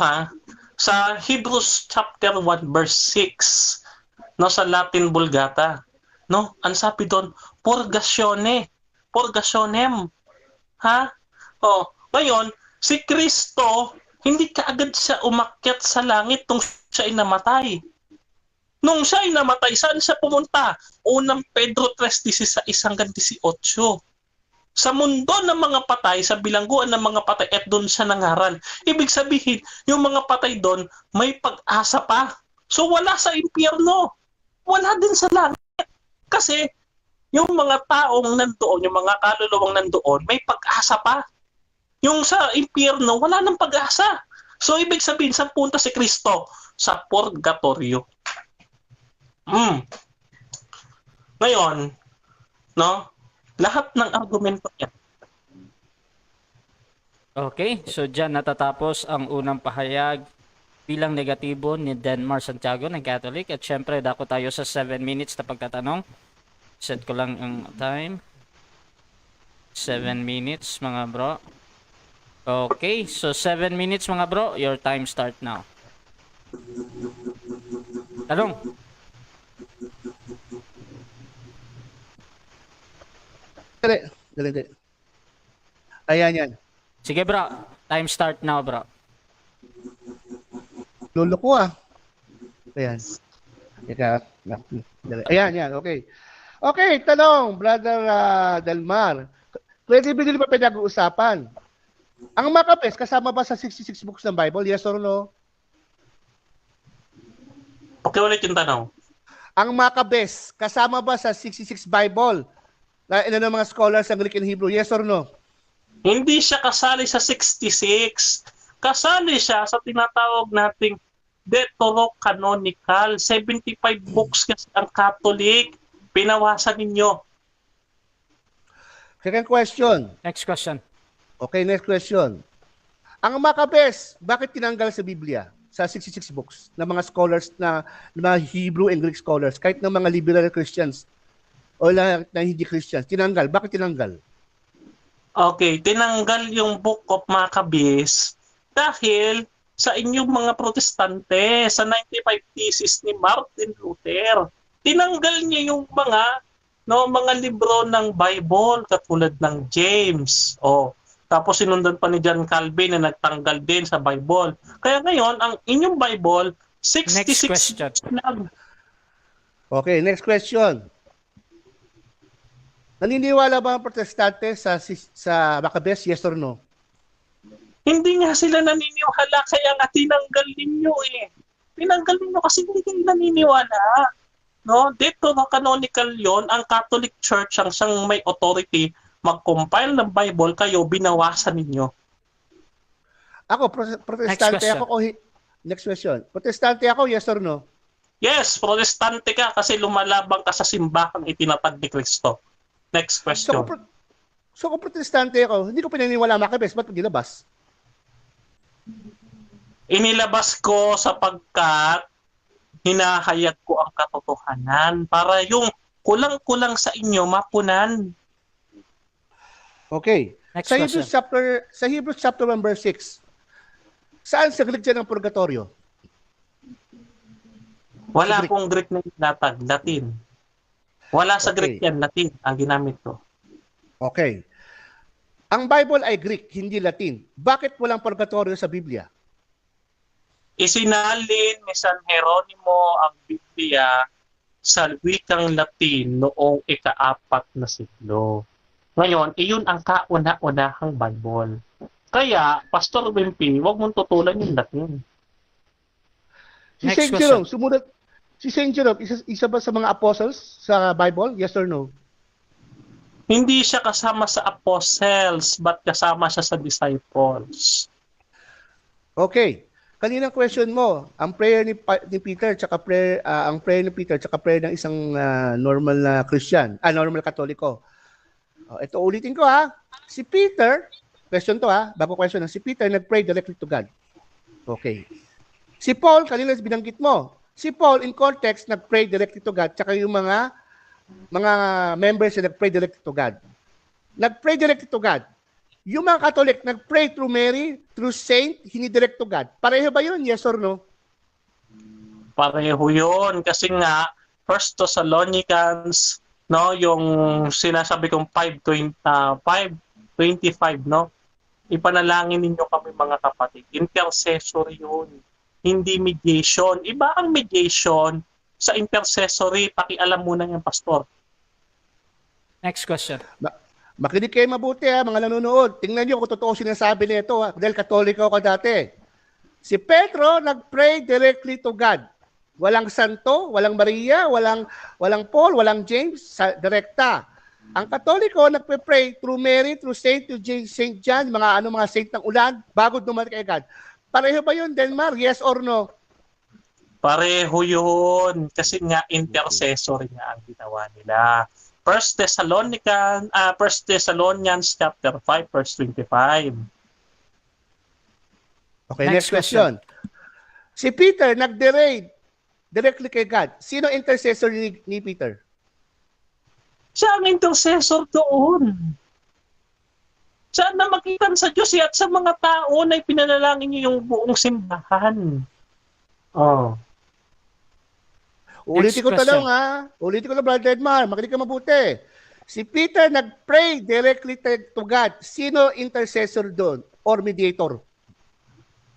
sa Hebrews chapter 1 verse 6, no, sa Latin Vulgata, no, ang sabi doon, purgatione, purgationem. O, ngayon, si Kristo, hindi kaagad siya umakyat sa langit nung siya ay namatay. Nung siya ay namatay, saan siya pumunta? Unang Pedro 3:16 hanggang 18. Sa mundo ng mga patay, sa bilangguan ng mga patay, at doon siya nangaral. Ibig sabihin, yung mga patay doon, may pag-asa pa. So wala sa impyerno. Wala din sa langit. Kasi yung mga taong nandoon, yung mga kaluluwang nandoon, may pag-asa pa. Yung sa impyerno, wala nang pag-asa. So ibig sabihin, saan punta si Kristo? Sa purgatorio. Ngayon, no, lahat ng argumento niya. Okay, so dyan natatapos ang unang pahayag bilang negatibo ni Denmar Santiago ng Catholic. At syempre, dako tayo sa 7 minutes na pagtatanong. Set ko lang ang time. 7 minutes, mga bro. Okay, so 7 minutes, mga bro. Your time start now. Tanong. Dali. Ayan yan. Sige, bro. Time start now, bro. Lolo ko Ayan. Ayan, okay. Okay, tanong, Brother Delmar. Credibility pa pinag-uusapan. Ang Maccabees, kasama ba sa 66 books ng Bible? Yes or no? Ulit yung tanong. Ang Maccabees, kasama ba sa 66 Bible? Na ng mga scholars ng Greek and Hebrew? Yes or no? Hindi siya kasali sa 66. Kasali siya sa tinatawag nating Deuterocanonical. 75 books kasi ang Catholic. Pinawasan ninyo. Second question. Next question. Okay, next question. Ang Maccabees, bakit tinanggal sa Biblia? Sa 66 books ng mga scholars na Hebrew and Greek scholars, kahit ng mga liberal Christians o na hindi Christians, tinanggal. Bakit tinanggal? Okay, tinanggal yung Book of Maccabees dahil sa inyong mga protestante sa 95 Thesis ni Martin Luther. Tinanggal niya yung mga libro ng Bible katulad ng James. Tapos sinundan pa ni John Calvin na nagtanggal din sa Bible. Kaya ngayon, ang inyong Bible, 66 Next question. lang. Okay, next question. Naniniwala ba ang protestante sa Maccabees? Yes or no? Hindi nga sila naniniwala, kaya nga tinanggal ninyo Tinanggal ninyo kasi hindi kayo naniniwala. No? Dito na canonical yon, ang Catholic Church ang siyang may authority mag-compile ng Bible, kayo binawasan ninyo. Ako, protestante ako. Next question. Protestante ako, yes or no? Yes, protestante ka kasi lumalabang ka sa simbahang itinatag ni Kristo. Next question. So kung protestante ako, hindi ko pinaniwala Maccabees, ba't ginabas? Inilabas ko sapagkat hinahayag ko ang katotohanan para yung kulang-kulang sa inyo mapunan. Okay. Next Sa question. Hebrews chapter 1 verse 6. Saan sa Greek dyan ang purgatorio? Wala Sa Greek. pong Greek na ilatag, Latin. Wala sa Okay. Greek yan, Latin ang ginamit ko. Okay. Ang Bible ay Greek, hindi Latin. Bakit walang purgatorio sa Biblia? Isinalin ni San Jeronimo ang Biblia sa wikang Latin noong ika-4 na siglo. Ngayon, iyon ang kauna-unahang Bible. Kaya, Pastor Wimpy, huwag mong tutulan yung Latin. Si Next Saint question. Jerome, sumunod. Si Saint Jerome, isa ba sa mga apostles sa Bible? Yes or no? Hindi siya kasama sa apostles, but kasama siya sa disciples. Okay. Kaninang question mo, ang prayer ni Peter tsaka ang prayer ni Peter tsaka prayer ng isang normal na Christian, normal Katoliko. Ito ulitin ko ha. Si Peter, question to ha, bago question si Peter nag-pray directly to God. Okay. Si Paul, kanina binanggit mo. Si Paul in context nag-pray directly to God tsaka yung mga members na nag-pray directly to God. Nag-pray directly to God. Yung mga Catholic, nag-pray through Mary, through Saint, hindi direct to God. Pareho ba yun? Yes or no? Pareho yun. Kasi nga, 1 Thessalonians, no, yung sinasabi kong 5:25, no? Ipanalangin ninyo kami mga kapatid. Intercessory yun. Hindi mediation. Iba ang mediation sa intercessory. Pakialam muna yung pastor. Next question. Makinig kayo mabuti ha, mga nanonood. Tingnan nyo kung totoo sinasabi nito ha, dahil Katoliko ako dati. Si Pedro nag-pray directly to God. Walang santo, walang Maria, walang Paul, walang James, direkta. Ang Katoliko nagpe-pray through Mary, through Saint John, mga saint ng ulan, bago dumating kay God. Pareho ba yun, Denmark? Yes or no? Pareho yun. Kasi nga, intercessory nga ang ginawa nila. 1 Thessalonians chapter 5 verse 25. Okay, Next next question. Si Peter nag-pray directly kay God. Sino intercessor ni Peter? Siya ang intercessor doon. Saan na makitan sa Diyos at sa mga tao na ipinanalangin niyo yung buong simbahan. Oh. Ulitin ko question. tanong ha. Ulitin ko na, Brother Edmar. Makinig ka mabuti. Si Peter nag-pray directly to God. Sino intercessor doon? Or mediator?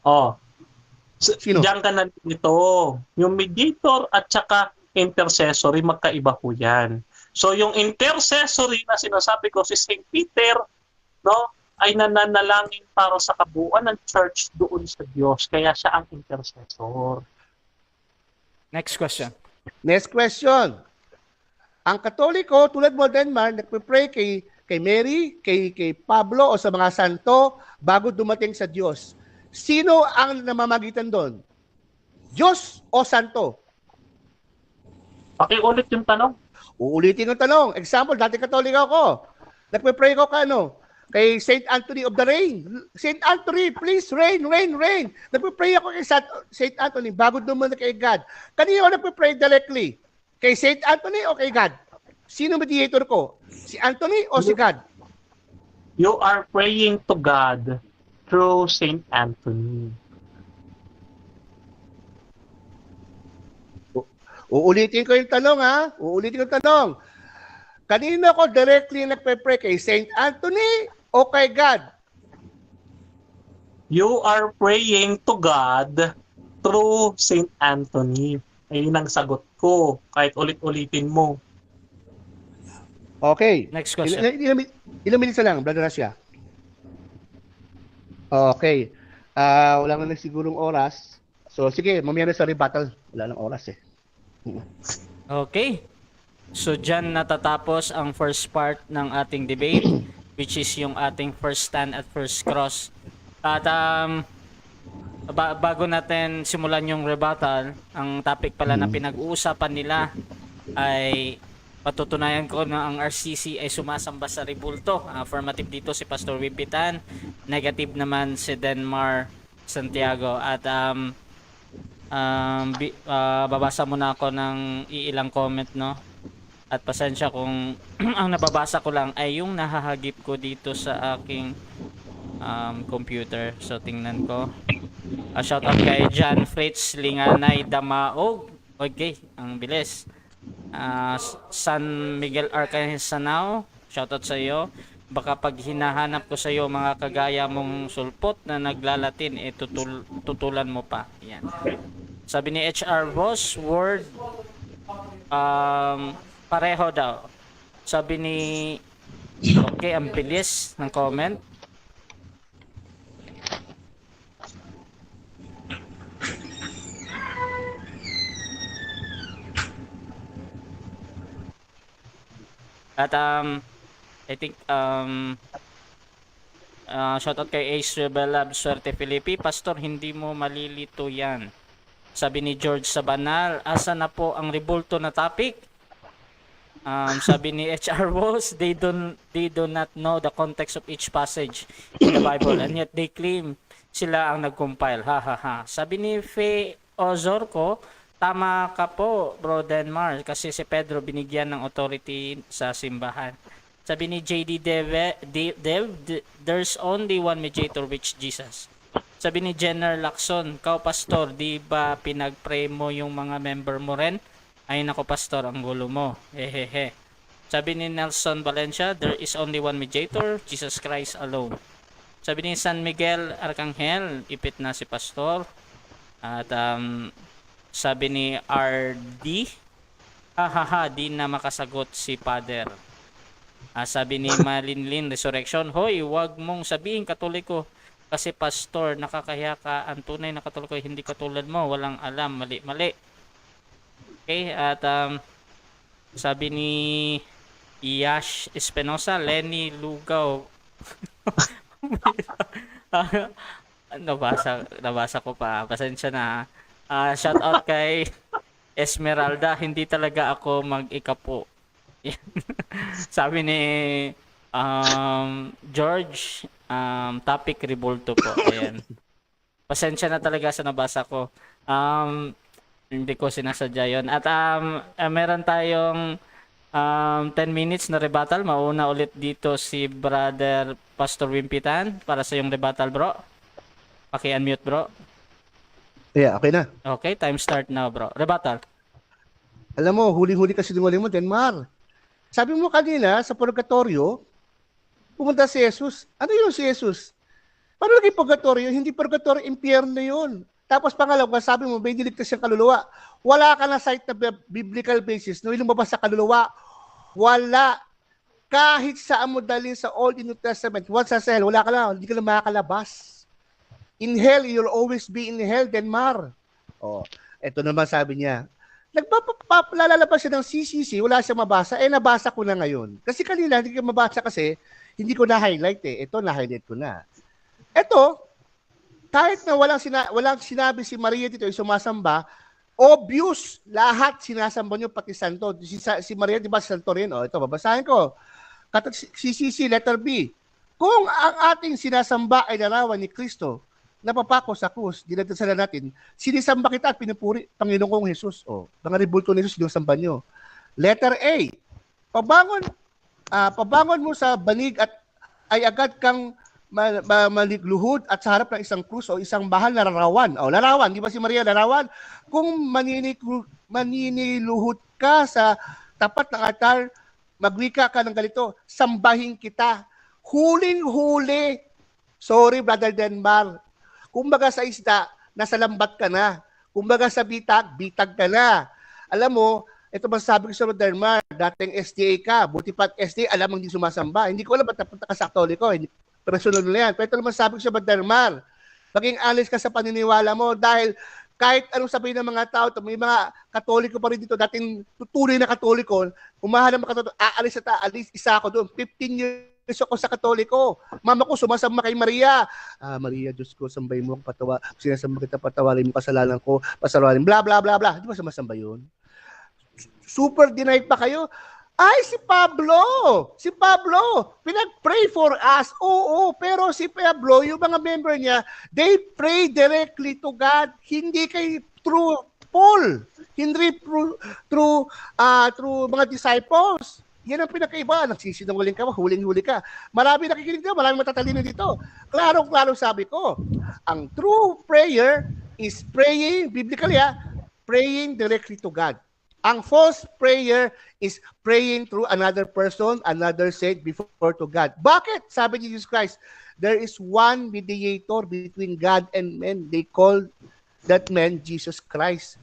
Oh. Sino? Diyan ka na dito. Yung mediator at saka intercessory, magkaiba po yan. So yung intercessory na sinasabi ko si St. Peter, no, ay nananalangin para sa kabuuan ng church doon sa Diyos. Kaya siya ang intercessor. Next question. Next question. Ang Katoliko, tulad mo, Denmark, nagpe-pray kay Mary, kay Pablo o sa mga santo bago dumating sa Diyos. Sino ang namamagitan doon? Diyos o santo? Pakiulit yung tanong. Uulitin ang tanong. Example, dati Katoliko ako. Nagpe-pray ko kay Saint Anthony of the Rain. Saint Anthony, please rain, rain, rain. Nagpe-pray ako kay Saint Anthony bago dumating kay God. Kanino nagpe-pray directly? Kay Saint Anthony o kay God? Sino mediator ko? Si Anthony o si God? You are praying to God through St. Anthony. Uulitin ko yung tanong ha. Uulitin ko yung tanong. Kanino ko directly nagpe-pray? Kay Saint Anthony o kay God? You are praying to God through St. Anthony. Ayun ang sagot ko. Kahit ulit-ulitin mo. Okay. Next question. Ilang minutes na lang, Brother Rasya? Okay. Wala na sigurong oras. So, sige, mamaya na sa rebuttal. Wala nang oras eh. Okay. So dyan natatapos ang first part ng ating debate, which is yung ating first stand at first cross. At bago natin simulan yung rebuttal, ang topic pala na pinag-uusapan nila ay patutunayan ko na ang RCC ay sumasamba sa rebulto. Affirmative dito si Pastor Wipitan, negative naman si Denmar Santiago. At babasa muna ako ng iilang comment, no? At pasensya kung ang nababasa ko lang ay yung nahahagip ko dito sa aking computer. So tingnan ko. Shout out kay John Fritz Linganay Damaog. Okay, ang bilis. San Miguel Arcansanao, shout out sa iyo. Baka pag hinahanap ko sa iyo mga kagaya mong sulpot na naglalatin, tutulan mo pa. Yan. Sabi ni HR Boss, word pareho daw. Sabi ni okay, ang bilis ng comment. At I think shoutout kay Ace Rebel Lab Swerte Filipi, Pastor, hindi mo malilito yan. Sabi ni George Sabanal, asa na po ang rebulto na topic? Sabi ni HR Rose, they do not know the context of each passage in the Bible and yet they claim sila ang nag-compile. Ha ha ha. Sabi ni Faye Ozorco, tama ka po, Bro Denmar, kasi si Pedro binigyan ng authority sa simbahan. Sabi ni JD Dev, there's only one mediator, which Jesus. Sabi ni Jenner Lacson, kau pastor, di ba pinag-pray mo yung mga member mo rin? Ay nako pastor, ang gulo mo. Hehehe. Sabi ni Nelson Valencia, there is only one mediator, Jesus Christ alone. Sabi ni San Miguel Arcangel, ipit na si pastor. At sabi ni RD, hahaha, di na makasagot si Father. Sabi ni Malinlin Resurrection, hoy, wag mong sabihin Katoliko kasi pastor, nakakahiya ka. Ang tunay na Katoliko hindi katulad mo, walang alam, mali. Okay, at sabi ni Yash Espinosa, Lenny Lugaw. Nabasa ko pa. Pasensya na. Shout out kay Esmeralda, hindi talaga ako mag-ikapo. Sabi ni George, topic rebulto po. Ayan. Pasensya na talaga sa nabasa ko. Hindi ko sinasadya yun. At meron tayong 10 minutes na rebuttal. Mauna ulit dito si Brother Pastor Wimpitan para sa yung rebuttal, bro. Paki-unmute, bro. Yeah, okay na. Okay, time start now, bro. Rebuttal. Alam mo, huling-huli kasi sinungaling mo, Denmar. Sabi mo kanina, sa purgatorio, pumunta si Jesus. Ano yun si Jesus? Paano naging purgatorio? Hindi purgatorio, impyerno yun. Tapos pangalawa, sabi mo, may niligtas siyang kaluluwa. Wala ka na site na biblical basis. No, lumabas sa kaluluwa. Wala. Kahit saan mo dalhin sa Old and New Testament, once sa hell, wala ka na, hindi ka na makakalabas. In hell, you'll always be in hell, Denmar. Oh, eto naman sabi niya. Nagpapalalabas siya ng CCC, wala siya mabasa. Nabasa ko na ngayon. Kasi kanina, hindi ko mabasa kasi, hindi ko na-highlight eh. Ito, na-highlight ko na. Ito, kahit na walang sinabi si Maria dito, yung sumasamba, obvious, lahat sinasamba niyo, pati santo. Si Maria, di ba, santo rin? O, ito, babasahin ko. CCC, letter B. Kung ang ating sinasamba ay larawan ni Kristo, napapako sa krus, dinadasala natin, sinisamba kita at pinupuri, Panginoon kong Jesus. O, mga rebulto ni Jesus, sinasamba niyo. Letter A. Pabangon mo sa banig at ay agad kang maligluhod at sa harap ng isang krus o isang bahal na larawan. O, larawan, di ba si Maria larawan? Kung maniniluhod ka sa tapat ng altar, magwika ka ng ganito, sambahin kita. Huling-huli. Sorry, Brother Denmar. Kumbaga sa isda, nasa lambat ka na. Kumbaga sa bitag ka na. Alam mo, ito masasabi ko sa Brother Denmar, dating SDA ka, buti pa SDA, alam mo hindi sumasamba. Hindi ko alam ba't napunta ka sa Katoliko. Personal na yan. Pero ito naman sabi ko sa Brother Denmar, maging honest ka sa paniniwala mo dahil kahit anong sabihin ng mga tao, may mga Katoliko pa rin dito, dating tutuloy na Katoliko, umahanap ng Katoliko, aalis isa ako doon. 15 years ako sa Katoliko. Mama ko sumasamba kay Maria. Maria, Diyos ko, sambay mo ako patawa. Sinasamba kita, patawarin mo kasalanan ko, pasalawarin, bla bla bla bla. Di ba sumasamba yun? Super denied pa kayo. Ay, si Pablo, pinag-pray for us. Oo, pero si Pablo, yung mga member niya, they pray directly to God. Hindi kay through Paul, hindi through mga disciples. Yan ang pinakaiba. Nagsisinungaling ka, huling-huli ka. Marami nakikinig dito, marami matatalino dito. Klaro-klaro sabi ko, ang true prayer is praying, biblically praying directly to God. Ang false prayer is praying through another person, another saint before to God. Bakit? Sabi ni Jesus Christ, there is one mediator between God and men. They call that man Jesus Christ.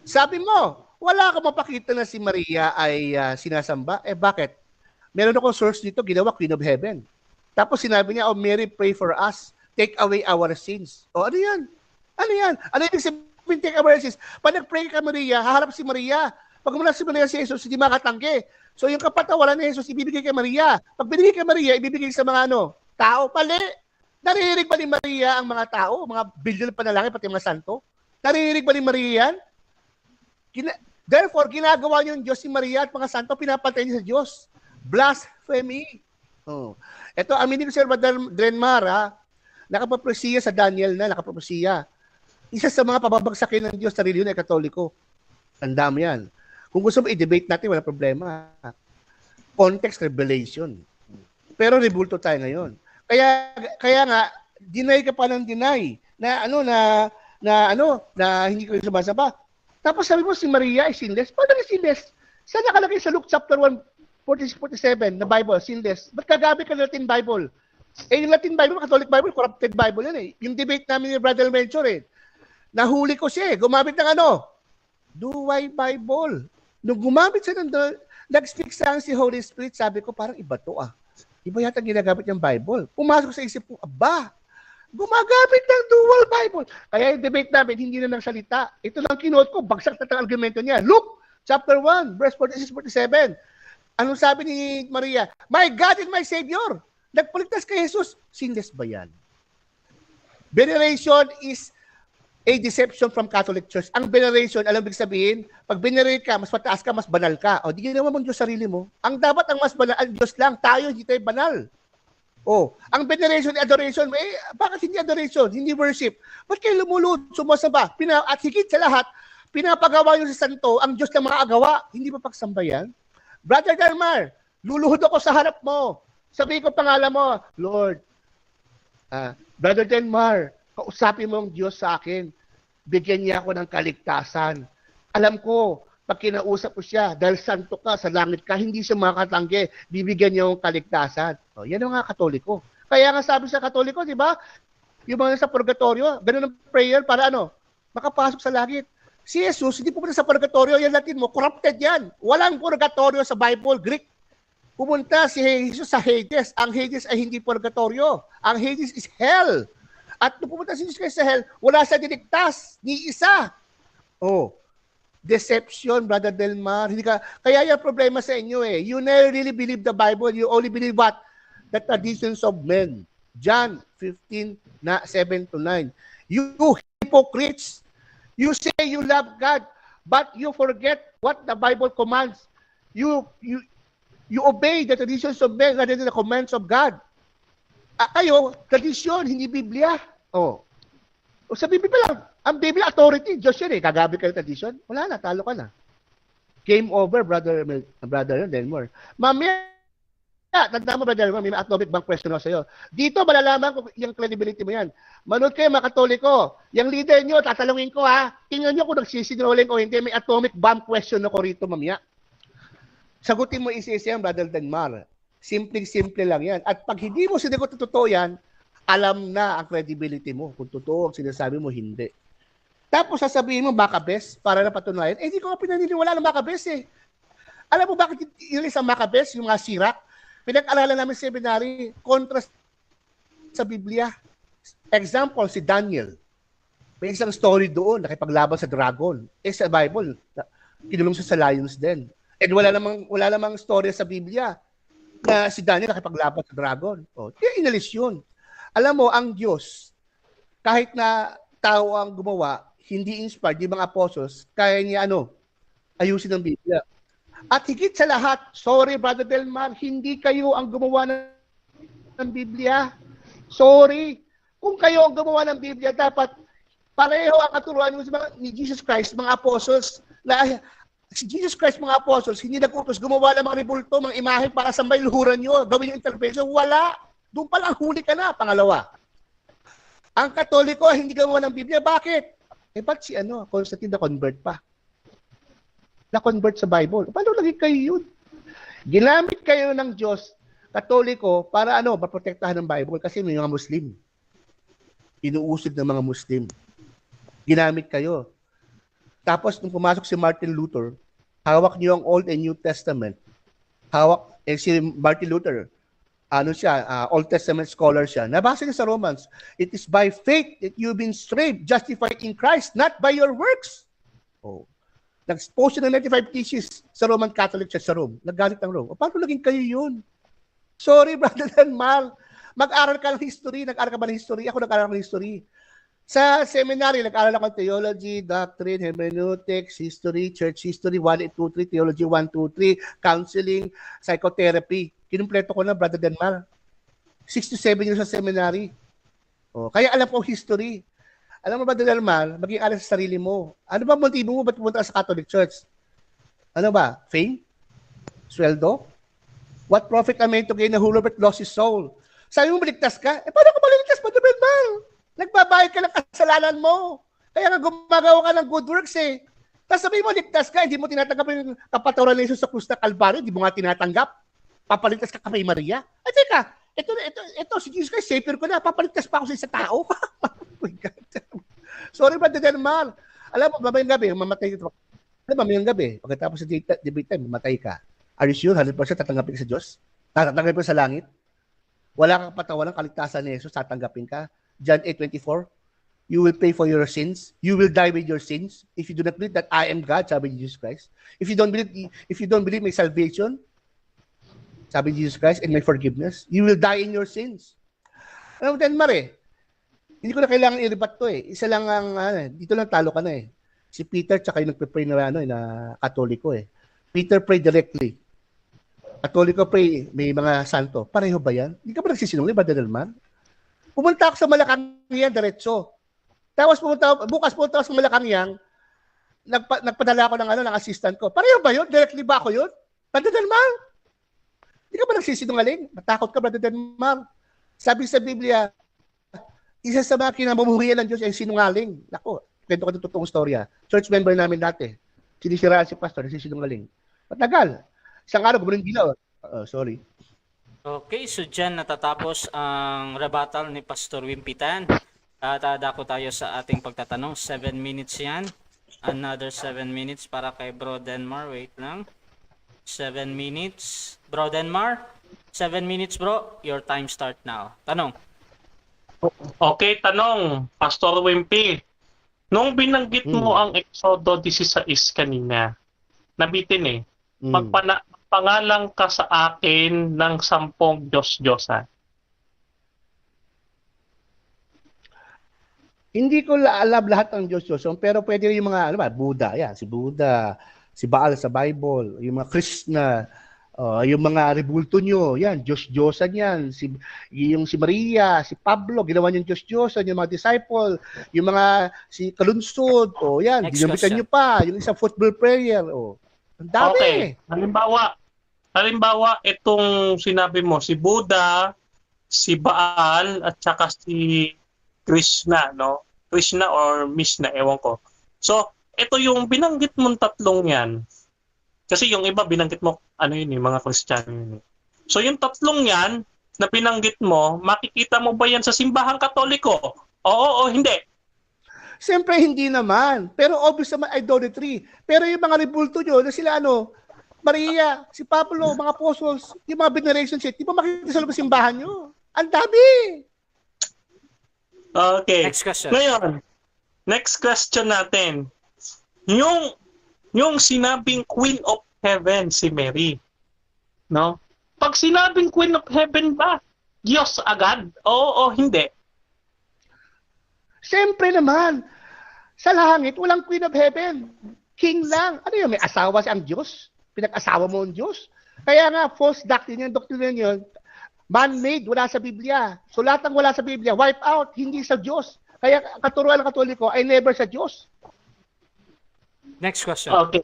Sabi mo, wala ka mapakita na si Maria ay sinasamba. Bakit? Meron akong source dito, ginawa Queen of Heaven. Tapos sinabi niya, Mary, pray for us. Take away our sins. Ano yan? Ano yan? Ano yung sabihin, take away our sins? Pag nag-pray ka, Maria, haharap si Maria. Pag mula si Maria si Jesus, hindi makatanggi. So yung kapatawaran ni Jesus, ibibigay kay Maria. Pag binigay kay Maria, ibibigay sa mga tao. Pali. Naririnig ba ni Maria ang mga tao? Mga bilyon panalangin, pati mga santo? Naririnig ba ni Maria yan? Therefore, ginagawa niyo yung Diyos si Maria at mga santo, pinapatay niya sa Diyos. Blasphemy. Ito, aminin ko Sir Drenmar, nakapapresiya sa Daniel na, nakapapresiya. Isa sa mga pababagsakin ng Diyos sa reliyon ay Katoliko. Tandaan mo yan. Kung gusto mo i-debate natin, wala problema. Context, revelation. Pero rebulto tayo ngayon. Kaya nga, deny ka pa ng deny na hindi ko sumasamba. Tapos sabi mo si Maria ay sinless. Paano na sinless? Saan nakalagay sa Luke chapter 1, 46-47 na Bible, sinless? Ba't kagabi ka ng Latin Bible? Yung Latin Bible, Catholic Bible, corrupted Bible yan eh. Yung debate namin ni Brother Melchor nahuli ko siya gumamit ng Duway Bible. Nung gumamit siya nag-speak sa si Holy Spirit, sabi ko parang iba to Iba yata ginagamit yung Bible. Pumasok sa isip ko, gumagamit ng dual Bible. Kaya yung debate namin, hindi na nagsalita. Ito lang kinuot ko, bagsak na ang argumento niya. Luke, chapter 1, verse 46-47. Anong sabi ni Maria? My God and my Savior. Nagpaligtas kay Jesus. Sinless ba yan? Veneration is a deception from Catholic Church. Ang veneration, alam mo sabihin, pag venerate ka, mas mataas ka, mas banal ka. Di ginawa mong Diyos sarili mo. Ang dapat ang mas banal, ang Diyos lang. Tayo, hindi tayo banal. Ang veneration, adoration, bakit hindi adoration? Hindi worship. Ba't kayo lumulod, sumasamba? At higit sa lahat, pinapagawa nyo sa santo, ang Diyos ng mga agawa. Hindi ba pagsamba yan? Brother Dalmar, luluhod ako sa harap mo. Sabihin ko pangalan mo, Lord, Brother Dalmar, kausapin mo ang Diyos sa akin. Bigyan niya ako ng kaligtasan. Alam ko, pag kinausap ko siya, dahil santo ka, sa langit ka, hindi siya makatanggi, bibigyan niya ng kaligtasan. Yan ang mga Katoliko. Kaya nga sabi sa Katoliko, di ba? Yung mga sa purgatorio, ganun ang prayer para makapasok sa langit. Si Jesus, hindi pumunta sa purgatorio, yan Latin mo, corrupted yan. Walang purgatorio sa Bible, Greek. Pumunta si Jesus sa Hades. Ang Hades ay hindi purgatorio. Ang Hades is hell. At nung pumunta si Jesus sa hell, wala sa diligtas, ni isa. Deception, Brother Delmar. Kaya yung problema sa inyo You never really believe the Bible. You only believe what? The traditions of men. John 15:7-9. You hypocrites. You say you love God, but you forget what the Bible commands. You obey the traditions of men rather than the commands of God. Kayo, tradisyon, hindi Biblia. Sa Biblia lang. Ang Biblia authority, Diyos yun Kagabi kayo tradition, wala na, talo ka na. Game over, brother Denmore. Mamaya, tanda mo, brother Denmore, may atomic bank question ako sa'yo. Dito, malalaman ko yung credibility mo yan. Manood kayo, mga Katoliko. Yung leader nyo, tatalungin ko tingnan nyo kung nagsisinungaling o hindi, may atomic bomb question ako rito mamaya. Sagutin mo isa-isa yan, brother Denmar. Simple lang yan. At pag hindi mo sinagot na totoo yan, alam na ang credibility mo. Kung totoo ang sinasabi mo, hindi. Tapos sasabihin mo, Maccabees, para na patunayan. Hindi ko nga pinaniniwala ng Maccabees Alam mo bakit yung isang Maccabees, yung mga Sirach, pinag-aralan namin sa seminary, kontra sa Biblia. Example, si Daniel. May isang story doon, nakipaglaban sa dragon. Sa Bible, kinulong siya sa lions den. And wala namang story sa Biblia na si Daniel nakipaglaban sa dragon. Kaya inalis yun. Alam mo, ang Diyos, kahit na tao ang gumawa, hindi inspired, yung mga apostles, kaya niya ayusin ang Biblia. At higit sa lahat, sorry Brother Delmar, hindi kayo ang gumawa ng Biblia. Sorry. Kung kayo ang gumawa ng Biblia, dapat Pareho ang katuruan ni Jesus Christ, mga apostles, na si Jesus Christ, mga apostles, hindi nag-utos, gumawa ng mga rebulto, mga imahe para sa luhuran nyo, gawin yung intervention. Wala. Doon pa lang huli ka na. Pangalawa, ang Katoliko, hindi gumawa ng Biblia. Bakit? Ba't si Constantine na-convert pa? Na-convert sa Bible. Paano naging kayo yun? Ginamit kayo ng Diyos, Katoliko, para maprotektahan ng Bible kasi may mga Muslim. Inuusig ng mga Muslim. Ginamit kayo. Tapos, nung pumasok si Martin Luther, hawak niyo ang Old and New Testament. Si Martin Luther, Old Testament scholar siya. Nabasa niya sa Romans, it is by faith that you've been saved, justified in Christ, not by your works. Nag-expose siya ng 95 theses sa Roman Catholic Church sa Rome. Naggalit ng Rome. Paano naging kayo yun? Sorry, Brother Dan Mal. Mag-aral ka ng history. Nag-aral ka ba ng history? Ako nag-aral ng history. Sa seminary, nag-aral ako ng theology, doctrine, hermeneutics, history, church history, 1, 2, 3, theology 1, 2, 3, counseling, psychotherapy. Kinumpleto ko na, Brother Dan Mal. 6 to 7 years sa seminary. Kaya alam ko history. Alam mo, Brother Dan Mal, maging alam sa sarili mo. Ano ba motibo mo? Ba't pumunta ka sa Catholic Church? Ano ba? Fame? Sweldo? What profit am I to gain a whole but lost his soul? Sabi mo, maligtas ka? Paano ka maligtas, Brother Dan Mal? Nagbabayad ka ng kasalanan mo. Kaya nga gumagawa ka ng good works eh. Tapos sabi mo, ligtas ka, hindi mo tinatanggap yung kapatawaran ni Jesus sa krus na Kalbaryo, hindi mo nga tinatanggap. Papaligtas ka kay Maria. Ay, teka, ito, si Jesus Christ, savior ko na, papaligtas pa ako sa isa tao. Oh my God. Sorry, Brother Dan Mal. Alam mo, mamayang gabi, mamatay ka. Alam mo, mamayang gabi, pagkatapos sa debate time, mamatay ka. Are you sure, 100% tatanggapin ka sa Diyos? Tatanggapin ka sa langit? Wala kang patawaran, kaligtasan ni Jesus, tatanggapin ka? John 8:24, you will pay for your sins. You will die with your sins if you do not believe that I am God, sabi ni Jesus Christ. If you don't believe my salvation, sabi ni Jesus Christ, and my forgiveness, you will die in your sins. Alam mo, Dan Mare, hindi ko na kailangan i-rebat to eh. Isa lang ang, dito lang talo ka na eh. Si Peter, tsaka yung nagpe-pray na Katoliko eh. Peter pray directly. Katoliko pray, may mga santo. Pareho ba yan? Hindi ka ba nagsisinungaling, Brother Delman? Pumunta ako sa Malacanang, diretso. Tapos bukas pumunta ako sa Malacanang, nagpadala ako ng assistant ko. Pareho ba yun? Directly ba ako yun? Brother Delman? Hindi ka ba nagsisinungaling? Matakot ka, Brother Delman? Sabi sa Biblia, isa sa mga kinamumuhian ng Diyos ay sinungaling. Nako, kwento ko ng totoong storya. Church member namin dati. Sinisiraan si pastor, nagsisinungaling. Matagal. Isang araw, gumaling dilaw. Sorry. Okay, so dyan natatapos ang rebuttal ni Pastor Wimpitan. At dako tayo sa ating pagtatanong. 7 minutes yan. Another 7 minutes para kay Bro Denmar. Wait lang. 7 minutes. Bro Denmar, 7 minutes bro. Your time start now. Tanong. Okay, tanong, Pastor Wimpy. Nung binanggit mo ang Exodo 16 kanina, nabitin eh. Magpangalang ka sa akin ng 10 Diyos-Diyosan. Hindi ko alam lahat ng Diyos-Diyosan, pero pwede rin yung mga, Buddha, yan, si Buddha, si Baal sa Bible, yung mga Krishna, yung mga rebulto nyo, yan, Diyos-Diyosan yan, si Maria, si Pablo, ginawa niyang Diyos-Diyosan, yung mga disciple, yung mga, si Kalunsod, yan, ginamitan nyo pa, yung isang football prayer, ang dami. Okay, halimbawa, itong sinabi mo, si Buddha, si Baal, at saka si Krishna, no? Krishna or Mishna, ewan ko. So, ito yung binanggit mong tatlong yan. Kasi yung iba binanggit mo, mga Kristiyano yun. So, yung tatlong yan na binanggit mo, makikita mo ba yan sa simbahang Katoliko? Oo o hindi? Siyempre, hindi naman. Pero obvious naman, idolatry. Pero yung mga rebulto nyo, na sila Maria, si Pablo, mga apostles, yung mga veneration set, di ba makikita sa loob ng simbahan nyo? Ang dami! Okay. Next question. Ngayon, next question natin. Yung sinabing Queen of Heaven si Mary. No? Pag sinabing Queen of Heaven ba, Diyos agad? Oo o hindi? Siyempre naman. Sa langit, walang Queen of Heaven. King lang. Ano yun? May asawa siyang Diyos? Pinag-asawa mo ang Diyos? Kaya nga, false doctrine yun, man-made, wala sa Biblia. So lahat ng wala sa Biblia, wipe out, hindi sa Diyos. Kaya katuruan ng Katoliko ay never sa Diyos. Next question. Okay,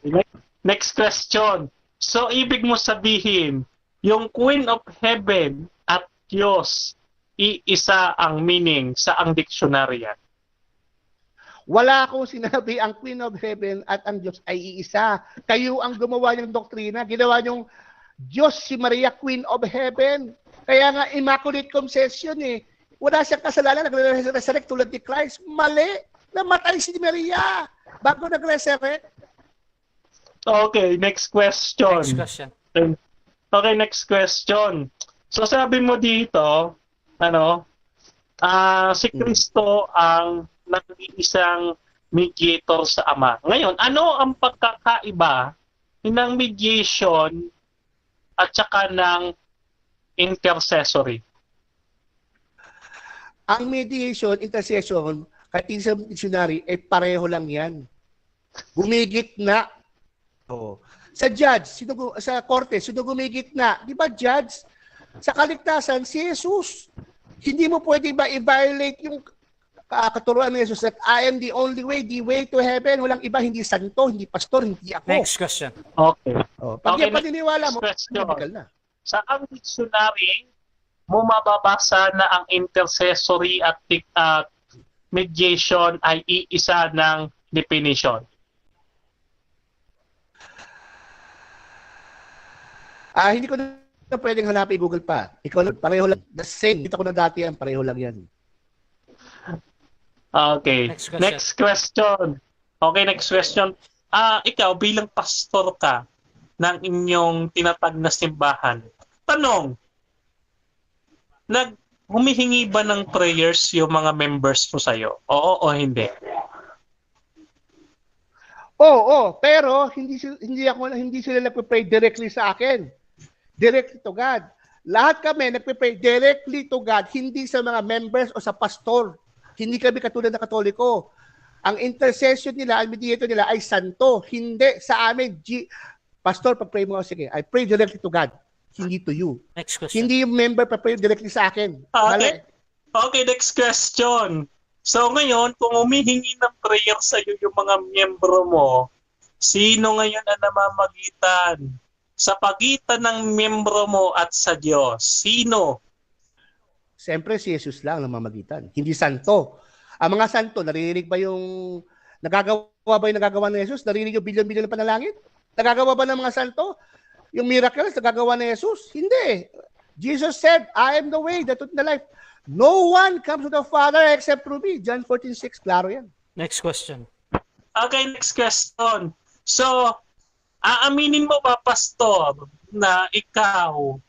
next question. So, ibig mo sabihin, yung Queen of Heaven at Diyos, iisa ang meaning sa ang dictionary yan. Wala akong sinabi ang Queen of Heaven at ang Diyos ay iisa. Kayo ang gumawa ng doktrina. Ginawa niyong Diyos si Maria, Queen of Heaven. Kaya nga, Immaculate Conception eh. Wala siyang kasalanan, nag-resurrect tulad ni Christ. Mali. Namatay si Maria bago nag-resurrect. Okay, next question. Next question. Okay, next question. So sabi mo dito, si Kristo ang nag-iisang mediator sa Ama. Ngayon, ano ang pagkakaiba ng mediation at saka ng intercessory? Ang mediation, intercession, kahit sa dictionary, ay pareho lang yan. Gumigitna. Oh. Sa judge, sa korte, sino gumigitna? Di ba judge? Sa kaligtasan, si Jesus. Hindi mo pwede ba i-violate yung katuruan ni Jesus that I am the only way, the way to heaven. Walang iba, hindi santo, hindi pastor, hindi ako. Next question. Okay. Oh, pag Okay, yung paniniwala mo, next question. biblical na. Sa ang dictionary, mo mababasa na ang intercessory at mediation ay iisa ng definition. Hindi ko na pwedeng hanapin Google pa. Ikaw lang, pareho lang. The same. Dito ko na dati yan, pareho lang yan. Okay. Next question. Next question. Okay, next question. Ikaw bilang pastor ka ng inyong tinatag na simbahan. Tanong, humihingi ba ng prayers yung mga members mo sa'yo? Oo o hindi? Oo, pero hindi sila nagpe-pray directly sa akin. Directly to God. Lahat kami nagpe-pray directly to God, hindi sa mga members o sa pastor. Hindi kami katulad ng Katoliko. Ang intercession nila, ang mediator nila ay santo. Hindi sa amin. Pastor, pag-pray mo, sige, I pray directly to God, hindi to you. Next question. Hindi yung member pa-pray directly sa akin. Mali. Okay, next question. So ngayon, kung humihingi ng prayer sa iyo yung mga miyembro mo, sino ngayon ang namamagitan sa pagitan ng miyembro mo at sa Diyos? Sino? Siyempre, si Jesus lang ang namamagitan. Hindi santo. Ang mga santo, naririnig ba yung nagagawa ni Jesus? Naririnig yung bilyon-bilyon na panalangin? Nagagawa ba ng mga santo? Yung miracles, nagagawa ni Jesus? Hindi. Jesus said, I am the way, the truth, and the life. No one comes to the Father except through me. John 14:6, klaro yan. Next question. Okay, next question. So, aaminin mo ba, Pastor, na ikaw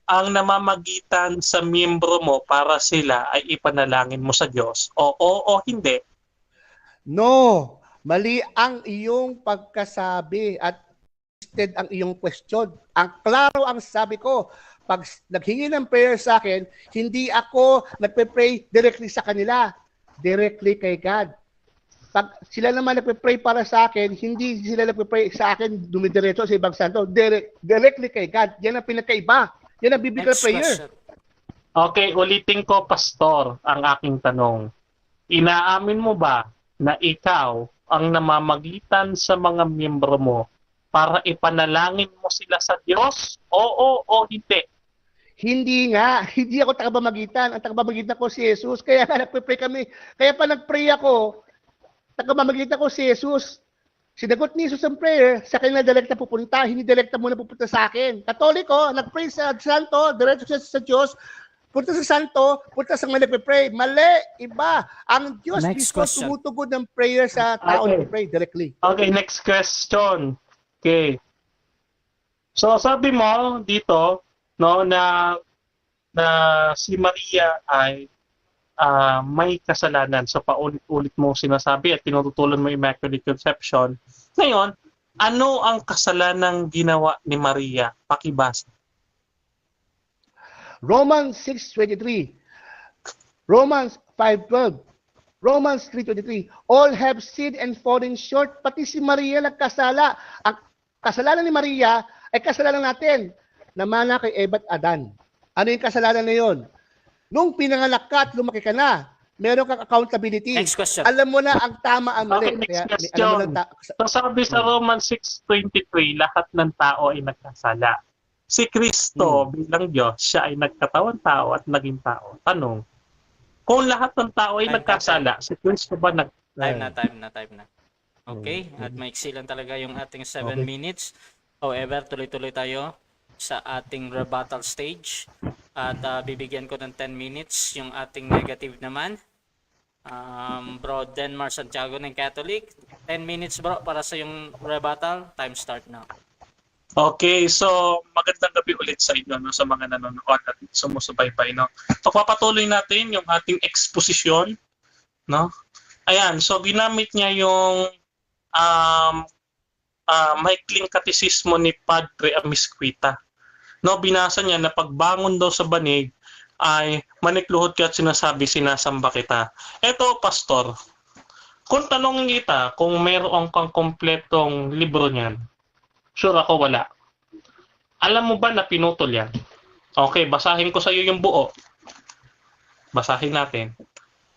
ang namamagitan sa miyembro mo para sila ay ipanalangin mo sa Diyos? Oo o hindi? No. Mali ang iyong pagkasabi at twisted ang iyong question. Ang klaro ang sabi ko, pag naghingi ng prayer sa akin, hindi ako nagpe-pray directly sa kanila, directly kay God. Pag sila naman nagpe-pray para sa akin, hindi sila nagpe-pray sa akin dumidiretso sa ibang santo, directly kay God. Yan ang pinakaiba. Yan ang biblical Next prayer. question. Okay, ulitin ko, Pastor, ang aking tanong. Inaamin mo ba na ikaw ang namamagitan sa mga miyembro mo para ipanalangin mo sila sa Diyos? Oo o hindi? Hindi nga. Hindi ako tagapamagitan. Ang tagapamagitan ko si Jesus. Kaya nga nagpe-pray kami. Kaya pa nag-pray ako, tagapamagitan ko si Jesus. Sinagot ni Jesus ang prayer, sa kanya direkta pupunta, hindi direkta muna pupunta sa akin. Katoliko, nag-pray sa Santo, diretso siya sa Diyos, punta sa Santo, punta sa mga nagpe-pray. Mali, iba. Ang Diyos Next mismo question. tumutugod ng prayer sa tao Okay. na pray directly. Okay, next question. Okay. So sabi mo dito no na si Maria ay may kasalanan. So paulit-ulit mo sinasabi at tinututulan mo Immaculate Conception. Ngayon, ano ang kasalanang ginawa ni Maria? Pakibasa. Romans 6:23, Romans 5:12, Romans 3:23, all have sinned and fallen short. Pati si Maria nagkasala. Ang kasalanan ni Maria ay kasalanan natin. Namana kay Eva at Adan. Ano yung kasalanan na yun? Nung pinanganak ka at lumaki ka na, meron kang accountability. Next question. Alam mo na ang tama ang mali. Okay, next Kaya, question. alam mo na So sabi sa Romans 6:23, lahat ng tao ay nagkasala. Si Kristo bilang Diyos, siya ay nagkatawang tao at naging tao. Tanong, kung lahat ng tao ay Time, nagkasala, si Kristo ba Time na. Okay, at maiksi lang talaga yung ating 7 Okay. minutes. However, tuloy-tuloy tayo sa ating rebuttal stage. At bibigyan ko ng 10 minutes yung ating negative naman. Bro Denmar Santiago ng Catholic. 10 minutes bro para sa yung rebuttal. Time start now. Okay, so magandang gabi ulit sa inyo, no, sa mga nanonood at sumusubaybay, no. So papatuloy natin yung ating exposition, no. Ayan, so ginamit niya yung maikling katisismo ni Padre Amisquita. No, binasa niya na pagbangon daw sa banig ay manikluhod ka at sinasamba kita. Eto, pastor, kung tanongin kita kung meron kang kompletong libro niyan, sure ako wala. Alam mo ba na pinutol yan? Okay, basahin ko sa iyo yung buo. Basahin natin.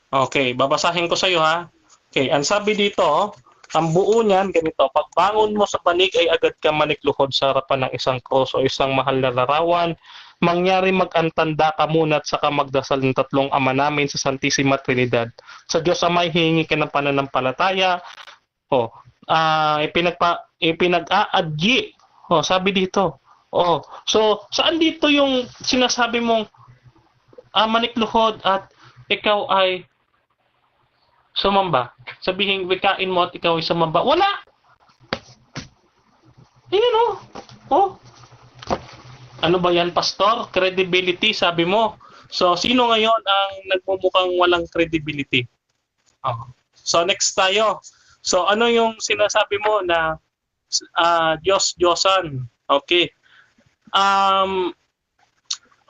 Okay, babasahin ko sa iyo ha. Okay, ang sabi dito, ang buo niyan ganito, pagbangon mo sa banig ay agad ka manikluhod sa harapan ng isang krus o isang mahal na larawan. Mangyari mag-antanda ka muna at saka magdasal ng tatlong ama namin sa Santissima Trinidad. Sa Diyos Amay, hihingi ka ng pananampalataya. Ipinag-aadyi. Sabi dito. So saan dito yung sinasabi mong manikluhod at ikaw ay sumamba? Sabihin, wikain mo at ikaw ay sumamba. Wala! Ayan Ano ba yan, pastor? Credibility, sabi mo. So, sino ngayon ang nagmumukhang walang credibility? So, next tayo. So, ano yung sinasabi mo na Diyos-Diyosan? Okay.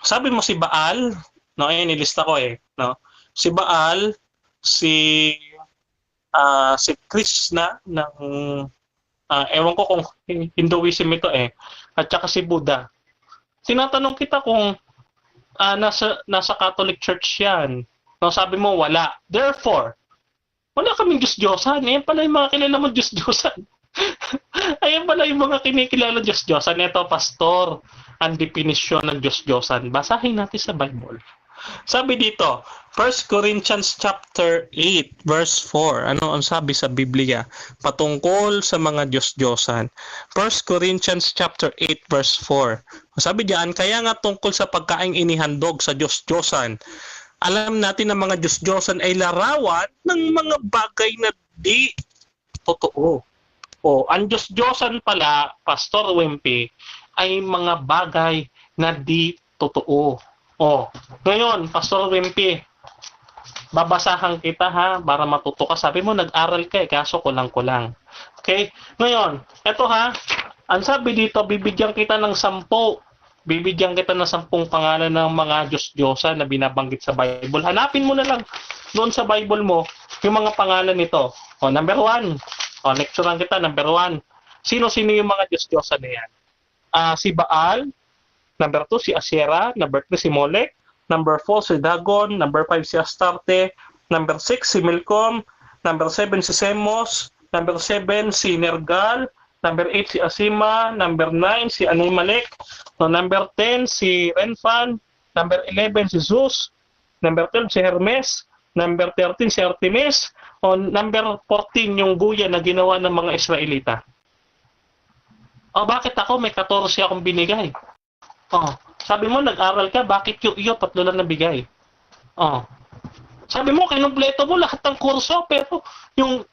Sabi mo si Baal, no, ayun, nilista ko no? Si Baal, si Krishna ng ewan ko kung Hinduism ito at saka si Buddha. Tinatanong kita kung nasa Catholic Church yan. No, sabi mo wala. Therefore, wala kaming Diyos-Diyosan. Ayan pala yung mga kilala mo Diyos-Diyosan. Ayan pala yung mga kinikilala Diyos-Diyosan. Ito, pastor, ang definisyon ng Diyos-Diyosan. Basahin natin sa Bible. Sabi dito, 1 Corinthians chapter 8 verse 4. Ano ang sabi sa Biblia patungkol sa mga Diyos-Diyosan? 1 Corinthians chapter 8 verse 4. Sabi diyan, kaya nga tungkol sa pagkaing inihandog sa Diyos-Diyosan, alam natin na mga Diyos-Diyosan ay larawan ng mga bagay na di totoo. Ang Diyos-Diyosan pala, Pastor Wimpy, ay mga bagay na di totoo. Ngayon, Pastor Wimpy, babasahan kita ha, para matuto ka. Sabi mo, nag-aral ka kaso kulang-kulang. Okay? Ngayon, eto ha, ang sabi dito, bibigyan kita ng 10 pangalan ng mga Diyos-Diyosan na binabanggit sa Bible. Hanapin mo na lang doon sa Bible mo yung mga pangalan nito. Number 1. Lecturean kita, number 1. Sino-sino yung mga Diyos-Diyosan na yan? Si Baal. Number 2, si Asherah. Number 3, si Molech. Number 4, si Dagon. Number 5, si Astarte. Number 6, si Milcom. Number 7, si Semos. Number 7, si Nergal. Number 8, si Asima. Number 9, si Animelech. Number 10, si Renfan. Number 11, si Zeus. Number 12, si Hermes. Number 13, si Artemis. Number 14, yung buya na ginawa ng mga Israelita. Bakit ako? May 14 akong binigay. Sabi mo, nag-aral ka, bakit yung iyo 3 lang nabigay? Sabi mo, kinumpleto mo lahat ng kurso, pero yung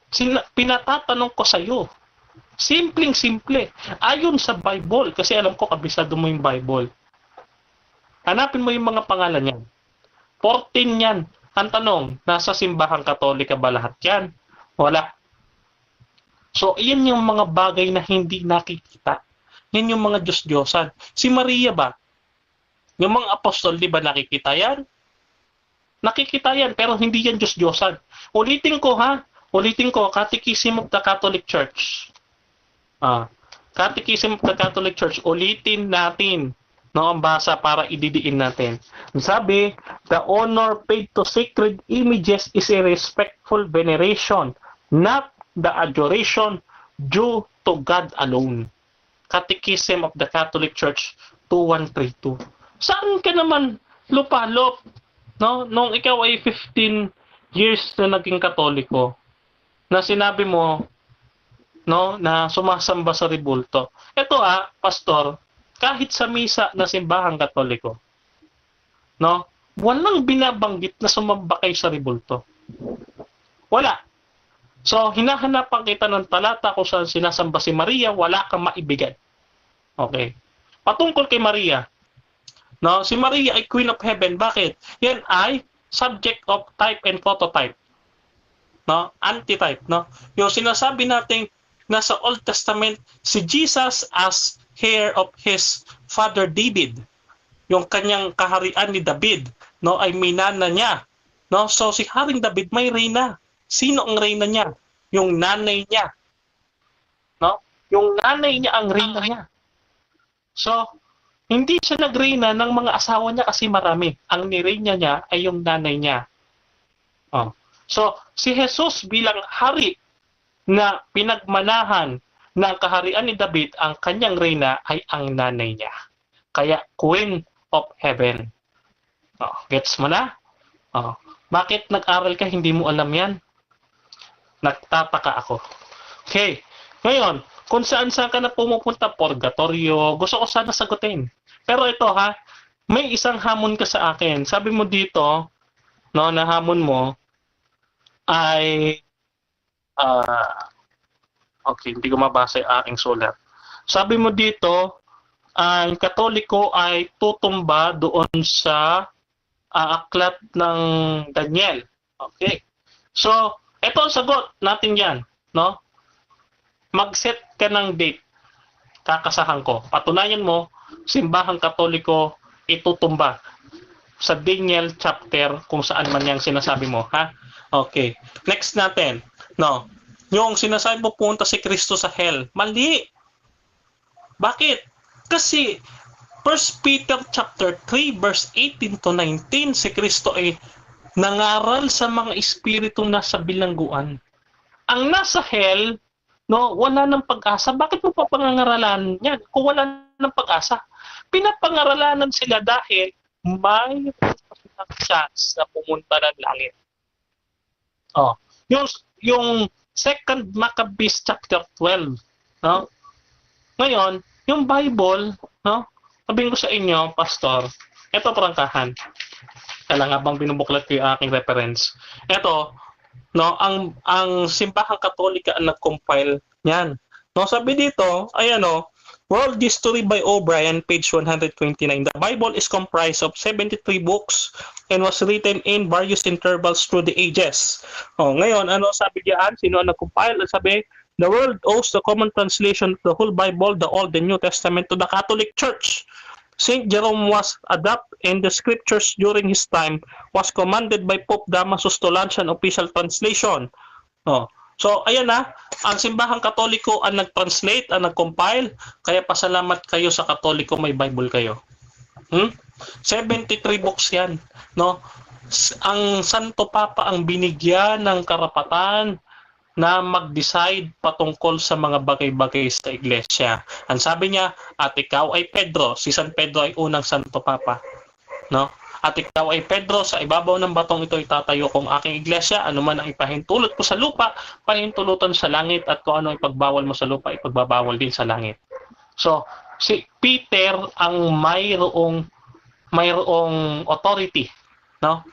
pinatatanong ko sa'yo, simpleng-simple, ayon sa Bible, kasi alam ko, kabisado mo yung Bible. Hanapin mo yung mga pangalan yan. 14 yan. Ang tanong, nasa simbahang Katolika ba lahat yan? Wala. So, iyan yung mga bagay na hindi nakikita. Yan yung mga Diyos-Diyosan. Si Maria ba? Yung mga apostol, di ba nakikita yan? Nakikita yan, pero hindi yan Diyos-Diyosan. Ulitin ko, Catechism of the Catholic Church. Catechism of the Catholic Church, ulitin natin. No, ang basa para ididiin natin. Sabi, the honor paid to sacred images is a respectful veneration, not the adoration due to God alone. Catechism of the Catholic Church 2132. Saan ka naman lupalop? No, nung ikaw ay 15 years na naging Katoliko, na sinabi mo, no, na sumasamba sa rebulto. Ito pastor, kahit sa misa na simbahang Katoliko, no, walang binabanggit na sumamba kayo sa rebulto. Wala. So, hinahanapan kita ng talata kung saan sinasamba si Maria, wala kang maibigay. Okay. Patungkol kay Maria, no, si Maria ay Queen of Heaven. Bakit? Yan ay subject of type and prototype. No, antitype, no. Yung sinasabi nating nasa Old Testament si Jesus as heir of his father David. Yung kanyang kaharian ni David, no, ay minana niya. No, so si Haring David may reyna. Sino ang reyna niya? Yung nanay niya. No? Yung nanay niya ang reyna niya. So, hindi siya nagreyna ng mga asawa niya kasi marami. Ang nireyna niya ay yung nanay niya. Oh. So, si Jesus bilang hari na pinagmanahan ng kaharian ni David, ang kanyang reyna ay ang nanay niya. Kaya, Queen of Heaven. Oh, gets mo na? Oh. Bakit nag-aral ka, hindi mo alam yan? Nagtataka ako. Okay. Ngayon, kung saan-saan ka na pumupunta, purgatorio, gusto ko sana sagutin. Pero ito may isang hamon ka sa akin. Sabi mo dito, no, na hamon mo ay okay, hindi ko mabasa yung aking sulat. Sabi mo dito, ang Katoliko ay tutumba doon sa aklat ng Daniel. Okay. So, ito ang sagot natin yan, no? Mag-set ka ng date. Kakasahan ko. Patunayan mo, simbahang Katoliko itutumba sa Daniel chapter kung saan man yang sinasabi mo, ha? Okay. Next natin. No. Yung sinasabi mo punta si Kristo sa hell. Mali. Bakit? Kasi 1 Peter chapter 3 verse 18 to 19 si Kristo ay nangaral sa mga espiritong nasa bilangguan. Ang nasa hell, no, wala ng pag-asa. Bakit mo pa pangangaralan yan kung wala ng pag-asa? Pinapangaralan sila dahil may chance na pumunta ng langit. Oh, yung 2 Maccabees chapter 12, no? Ngayon, yung Bible, no? Sabihin ko sa inyo, pastor, ito prangkahan. Kailangan nga bang binubuklat ko yung aking reference? Ito, no, ang simbahang Katolika ang nag-compile niyan. No, sabi dito, ayan World History by O'Brien, page 129. The Bible is comprised of 73 books and was written in various intervals through the ages. Ngayon, ano sabi diyan? Sino ang nag-compile? Sabi, the world owes the common translation of the whole Bible, the Old and New Testament, to the Catholic Church. St. Jerome was adopted in the scriptures during his time, was commanded by Pope Damasus to launch an official translation. So, ayan ang simbahang Katoliko ang nag-translate, ang nag-compile, kaya pasalamat kayo sa Katoliko may Bible kayo. 73 books yan. No? Ang Santo Papa ang binigyan ng karapatan na mag-decide patungkol sa mga bagay-bagay sa iglesia. Ang sabi niya, at ikaw ay Pedro. Si San Pedro ay unang Santo Papa. No? At ikaw ay Pedro, sa ibabaw ng batong ito itatayo kong aking iglesia. Ano man ang ipahintulot ko sa lupa, pahintulutan sa langit. At kung ano ipagbawal mo sa lupa, ipagbabawal din sa langit. So, si Peter ang mayroong authority. No?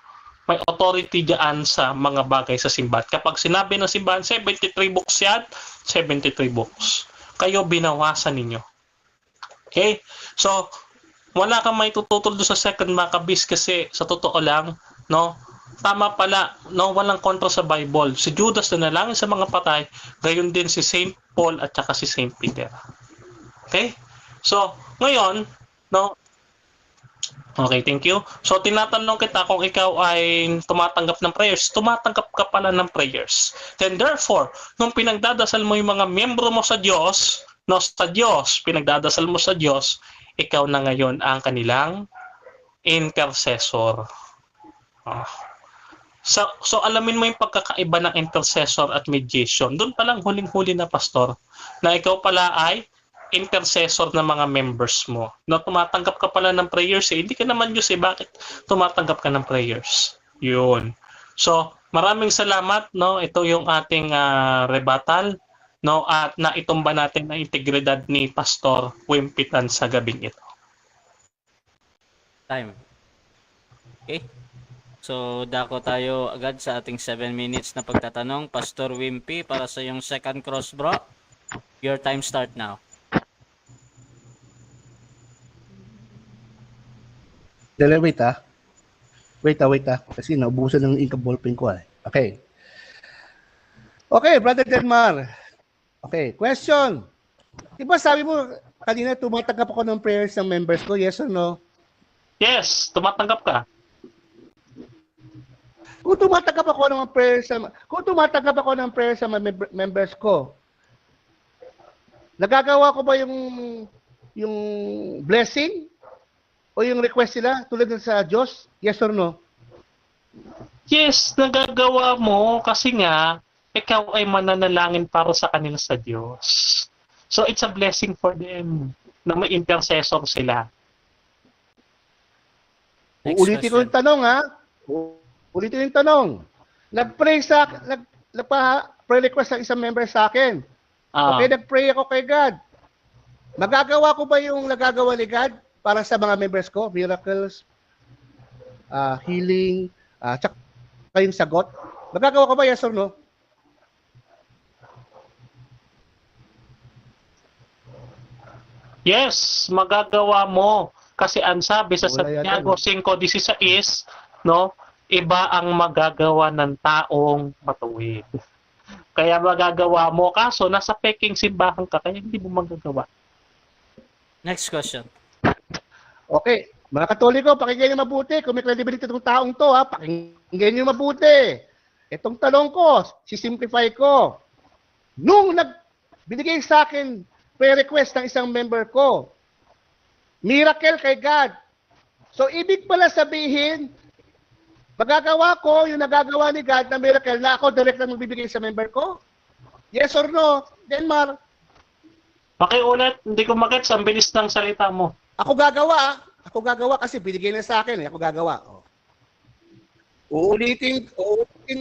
May authority diyan sa mga bagay sa simbahan. Kapag sinabi ng simbahan, 73 books yan, 73 books. Kayo binawasan ninyo. Okay? So, wala kang may tututol doon sa 2 Maccabees kasi sa totoo lang, no? Tama pala, no? Walang kontra sa Bible. Si Judas na nalangin sa mga patay, gayon din si St. Paul at saka si St. Peter. Okay? So, ngayon, no? Okay, thank you. So, tinatanong kita kung ikaw ay tumatanggap ng prayers. Tumatanggap ka pala ng prayers. Then therefore, nung pinagdadasal mo yung mga miyembro mo sa Diyos, no, sa Diyos, pinagdadasal mo sa Diyos, ikaw na ngayon ang kanilang intercessor. Oh. So alamin mo yung pagkakaiba ng intercessor at mediation. Doon pa lang huling-huli na, pastor, na ikaw pala ay intercessor ng mga members mo. Na tumatanggap ka pala ng prayers Hindi ka naman Diyos bakit tumatanggap ka ng prayers? Yun. So, maraming salamat, no? Ito yung ating rebuttal, no? At naitumba natin ang integridad ni Pastor Wimpitan sa gabing ito. Time. Okay. So, dako tayo agad sa ating 7 minutes na pagtatanong. Pastor Wimpy, para sa yung second cross, bro. Your time start now. Wait kasi naubusan ng ink ballpen ko Okay. Okay, Brother Denmar. Okay, question. Diba sabi mo kanina tumatanggap ako ng prayers ng members ko, yes or no? Yes, tumatanggap ka. Kung tumatanggap ako ng prayers sa members ko, nagagawa ko ba yung blessing o yung request nila tulad ng sa Diyos? Yes or no? Yes, nagagawa mo kasi nga ikaw ay mananalangin para sa kanila sa Diyos. So it's a blessing for them na may intercessor sila. Ulitin ko yung tanong Ulitin yung tanong. Nag-pray nagpa-pray request ng isang member sa akin. Okay, nag-pray ako kay God. Magagawa ko ba yung nagagawa ni God para sa mga members ko? Miracles, healing, tsaka yung sagot. Magagawa ko ba, yes or no? Yes, magagawa mo. Kasi ang sabi sa Santiago 5:16, no, iba ang magagawa ng taong matuwid. Kaya magagawa mo, kaso nasa peking simbahan ka, kaya hindi mo magagawa. Next question. Okay. Mga Katoliko, pakinggan niyo mabuti. Kung may credibility itong taong to, pakinggan niyo mabuti. Itong tanong ko, sisimplify ko. Nung binigay sa akin prayer request ng isang member ko, miracle kay God. So, ibig pala sabihin, magagawa ko yung nagagawa ni God na miracle na ako direct lang magbibigay sa member ko? Yes or no? Denmar? Pakiulit, hindi ko magets, ang bilis ng salita mo. Ako gagawa kasi binigay na sa akin. Ako gagawa. Uulitin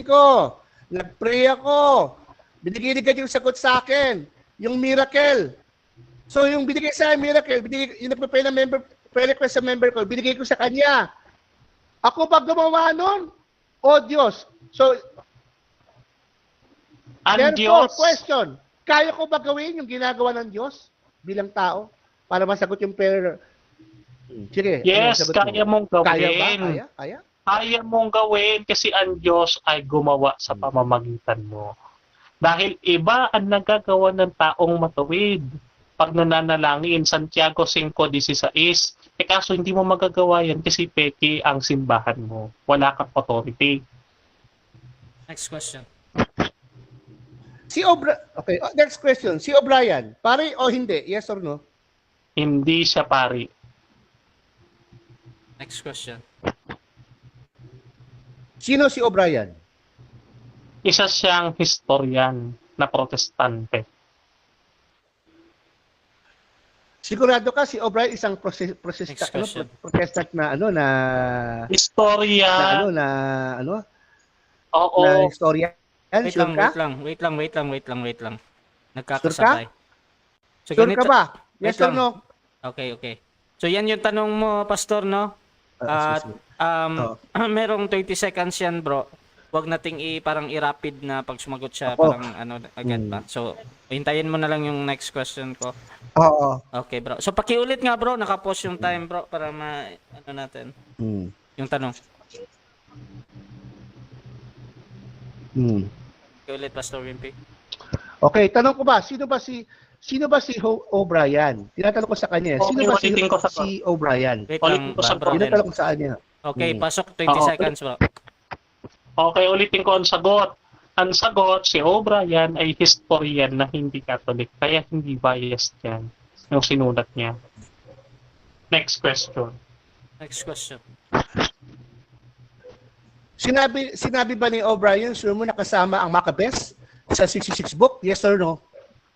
ko. Nag-pray ako. Binigay ni God yung sagot sa akin. Yung miracle. So, yung binigay sa akin miracle, yung nagpa-pray na prayer request sa member ko, binigay ko sa kanya. Ako ba gumawa nun? O Diyos. So, ang Diyos. Question. Kaya ko ba gawin yung ginagawa ng Diyos bilang tao para masagot yung prayer? Sige. Yes, kaya mong gawin. Kaya ba? Kaya? Kaya mong gawin kasi ang Diyos ay gumawa sa pamamagitan mo. Dahil iba ang nagagawa ng taong matuwid. Pag nananalangin, Santiago 5:16, kaso hindi mo magagawa yan kasi peke ang simbahan mo. Wala kang authority. Next question. Okay, next question. Si O'Brien, pare o hindi? Yes or no? Hindi siya pari. Next question. Sino si O'Brien? Isa siyang historian na protestante. Sigurado ka si O'Brien isang protestant na Historia. Oo. Na historian? Wait lang. Nagkakasabay. Sure ka ba? Yes or no? Okay. So yan yung tanong mo, Pastor, no? At merong 20 seconds yan, bro. Huwag nating parang i-rapid na pag sumagot siya, parang agad pa. So, hintayin mo na lang yung next question ko. Oo. Okay, bro. So, pakiulit nga, bro. Naka-pause yung time, bro, para natin. Yung tanong. Pakiulit, Pastor Wimpy. Okay, tanong ko ba, sino ba si O'Brien? Tinatanong ko sa kanya. Sino ba si O'Brien? Wait lang, bro. Tinatanong ko sa kanya. Okay, pasok 20 seconds, bro. Okay, ulitin ko ang sagot. Ang sagot, si O'Brien ay historian na hindi Catholic, kaya hindi biased yan yung sinulat niya. Next question. Next question. Sinabi ba ni O'Brien sure mo nakasama ang Maccabees sa 66 book? Yes or no?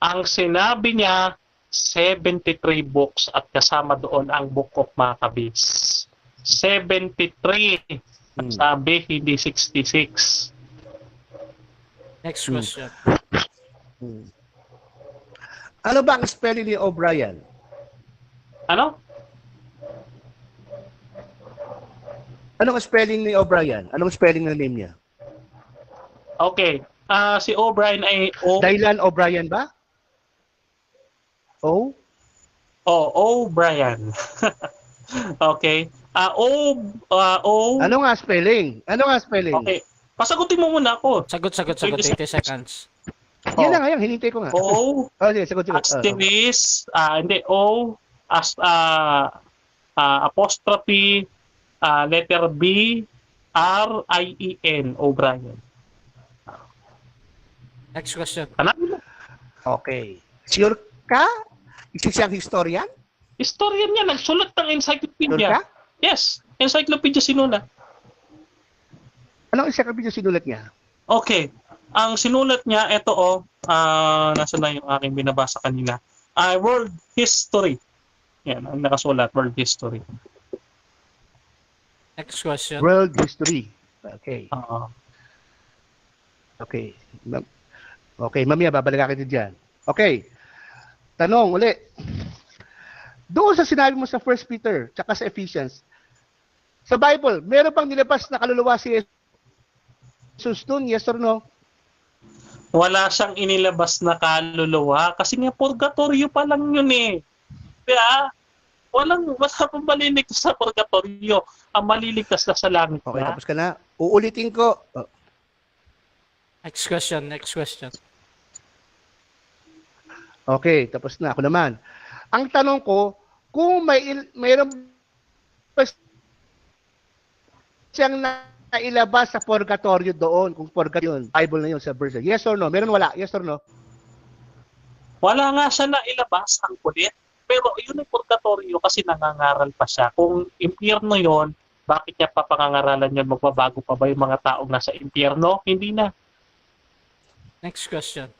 Ang sinabi niya, 73 books at kasama doon ang Book of Maccabees. 73. Sabi, hindi 66. Next question. Ano ba ang spelling ni O'Brien? Ano? Anong spelling ni O'Brien? Anong spelling ng name niya? Okay. Si O'Brien ay O. Dylan O'Brien ba? O? O'Brien. Okay. O. Ano nga spelling? Ano nga spelling? Okay. Pasagutin mo muna ako. Sagot. 80 seconds. Yan na nga yan, hinintay ko nga. O. Sige, sagot. Asterisk. Hindi. O. Apostrophe. Letter B. R-I-E-N. O'Brien. Next question. Ano? Okay. Sure ka? Isa siyang historian? Historian niya. Nagsulat ng Sure encyclopedia. ka? Yes. Encyclopedia sinulat. Anong encyclopedia sinulat niya? Okay. Ang sinulat niya, ito nasa na yung aking binabasa kanina. World History. Yan, ang nakasulat, World History. Next question. World history. Okay. Oo. Okay. Okay, mamaya babalik kita dyan. Okay. Tanong uli. Doon sa sinabi mo sa 1 Peter tsaka sa Ephesians, sa Bible, meron bang nilabas na kaluluwa si Jesus doon? Yes or no? Wala siyang inilabas na kaluluwa kasi nga purgatorio pa lang yun eh. Kaya, walang maliligtas sa purgatorio. Ang maliligtas na sa langit Okay, na. tapos ka na. Uulitin ko. Next question. Okay, tapos na. Ako naman. Ang tanong ko, kung mayroon pa siyang nailabas sa purgatorio doon, kung purgatorio yun, Bible na yun sa verse. Yes or no? Meron wala? Yes or no? Wala nga siya na ilabas ang kulit. Pero yun ang purgatorio kasi nangangaral pa siya. Kung impyerno yon, bakit niya pa pangangaralan yun? Magbabago pa ba yung mga taong nasa impyerno? Hindi na. Next question.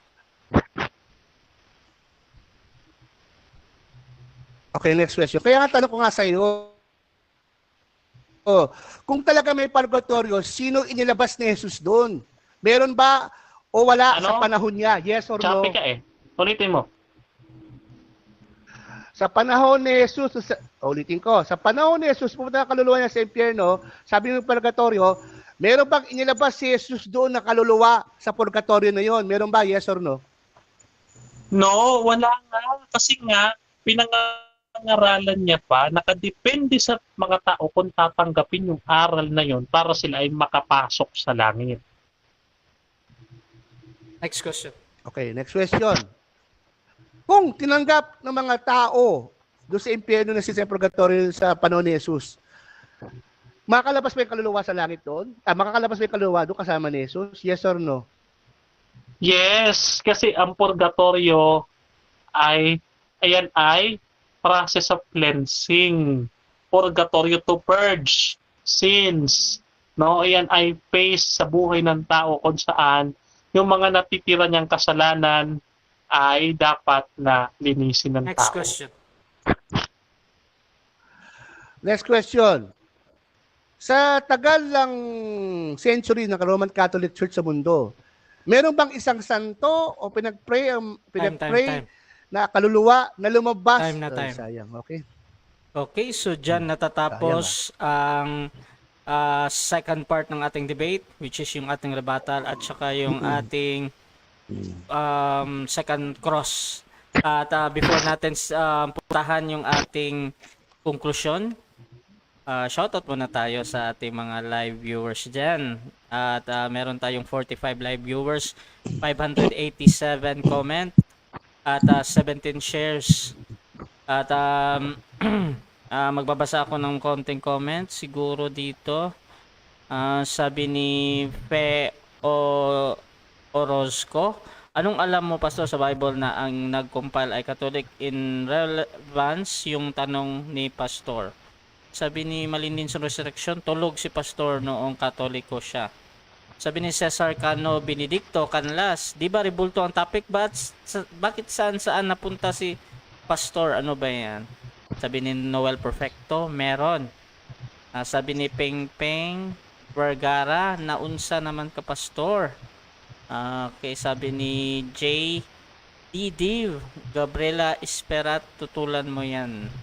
Okay, next question. Kaya nga tanong ko nga sa iyo, kung talaga may purgatorio, sino inilabas ni Jesus doon? Meron ba o wala Ano? sa panahon niya? Yes or no? Choppy ka eh. Ulitin mo. Sa panahon ni Jesus, ulitin ko, sa panahon ni Jesus, pumunta ang kaluluwa niya sa impyerno, sabi ng purgatorio, meron bang inilabas si Jesus doon na kaluluwa sa purgatorio na yon? Meron ba? Yes or no? No, wala nga. Kasi nga, pinangaralan niya pa, nakadepende sa mga tao kung tatanggapin yung aral na yon para sila ay makapasok sa langit. Next question. Okay, next question. Kung tinanggap ng mga tao doon sa impyerno na sa purgatorio sa panahon ni Jesus, makakalabas ba yung kaluluwa sa langit doon? Makakalabas ba yung kaluluwa doon kasama ni Jesus? Yes or no? Yes, kasi ang purgatorio ay process of cleansing. Purgatorio to purge sins. No, ayan ay phase sa buhay ng tao kung saan yung mga natitira niyang kasalanan ay dapat na linisin ng Next tao. question. Next question. Sa tagal ng century ng Roman Catholic Church sa mundo, meron bang isang santo o pinagpray Time. na kaluluwa na lumabas? Time na time. Sayang, okay. Okay, so dyan natatapos ang second part ng ating debate, which is yung ating rebuttal at saka yung ating second cross. At before natin puntahan yung ating conclusion, shoutout muna tayo sa ating mga live viewers dyan. At meron tayong 45 live viewers, 587 comment, at 17 shares. At magbabasa ako ng konting comment siguro dito. Sabi ni Fe Orozco, Anong alam mo, Pastor, sa Bible na ang nag-compile ay Catholic? In relevance, yung tanong ni Pastor. Sabi ni Malindin sa Resurrection, tulog si Pastor noong Katoliko siya. Sabi ni Cesar Cano Benedicto Canlas, di ba rebulto ang topic? Bakit saan napunta si Pastor? Ano ba yan? Sabi ni Noel Perfecto, meron. Sabi ni Peng Peng Vergara, naunsa naman ka Pastor. Okay, sabi ni J. Div, Gabriela Esperat, tutulan mo yan.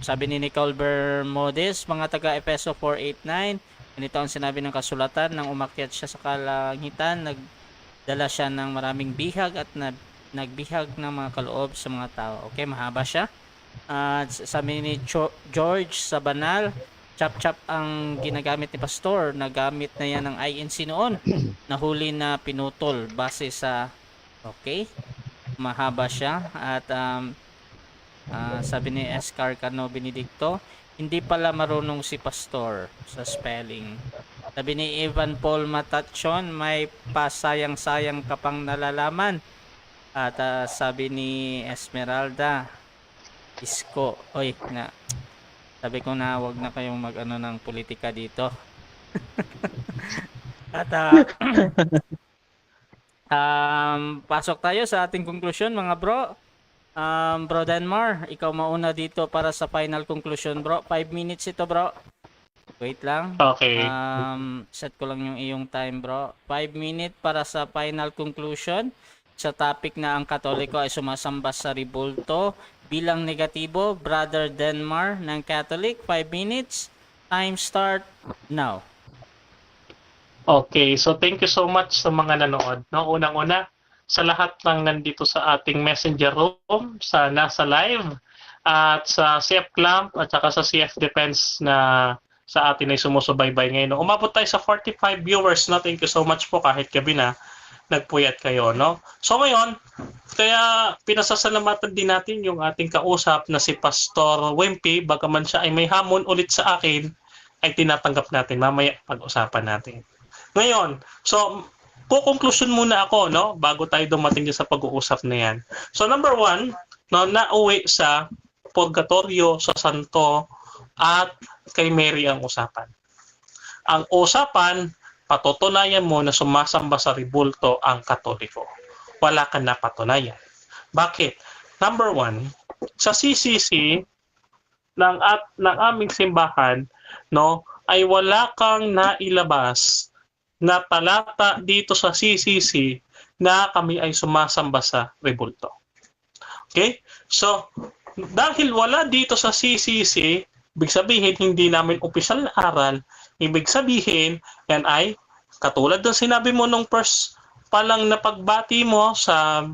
Sabi ni Nicole Bermudez, mga taga Efeso 4:8-9, ganito ang sinabi ng kasulatan, nang umakyat siya sa kalangitan, nagdala siya ng maraming bihag at nagbihag ng mga kaloob sa mga tao. Okay, mahaba siya. Sabi ni George Sabanal, chap-chap ang ginagamit ni Pastor, nagamit na yan ng INC noon, nahuli na pinutol base sa, okay, mahaba siya. At sabi ni Escar Cano Benedicto, hindi pala marunong si Pastor sa spelling. Sabi ni Evan Paul Matachon, may pasayang-sayang ka pang nalalaman. At sabi ni Esmeralda Isko, sabi ko na wag na kayong mag-ano ng politika dito. At pasok tayo sa ating conclusion, mga bro. Bro Denmar, ikaw mauna dito para sa final conclusion, bro. 5 minutes ito, bro. Wait lang. Okay. Set ko lang yung iyong time, bro. 5 minutes para sa final conclusion sa topic na ang Katoliko ay sumasamba sa rebulto bilang negatibo. Brother Denmar ng Catholic, 5 minutes. Time start now. Okay, so thank you so much sa mga nanood. No, unang-una, sa lahat ng nandito sa ating messenger room, sa nasa live, at sa CF Clamp, at saka sa CF Defense na sa atin ay sumusubaybay ngayon. Umabot tayo sa 45 viewers. No? Thank you so much po kahit gabi na nagpuyat kayo. No? So ngayon, kaya pinasasalamatan din natin yung ating kausap na si Pastor Wimpy, bagaman siya ay may hamon ulit sa akin, ay tinatanggap natin. Mamaya pag-usapan natin. Ngayon, so kukonklusyon muna ako, no, bago tayo dumating sa pag-uusap na yan. So number 1, no, nauwi sa purgatorio, sa santo, at kay Mary ang usapan. Ang usapan, patutunayan mo na sumasamba sa rebulto ang Katoliko. Wala kang napatunayan. Bakit? Number 1, sa CCC ng aming simbahan, no, ay wala kang nailabas na talata dito sa CCC na kami ay sumasamba sa rebulto. Okay? So, dahil wala dito sa CCC, ibig sabihin hindi namin opisyal na aral, ibig sabihin yan ay katulad ng sinabi mo nung first pa lang na pagbati mo sa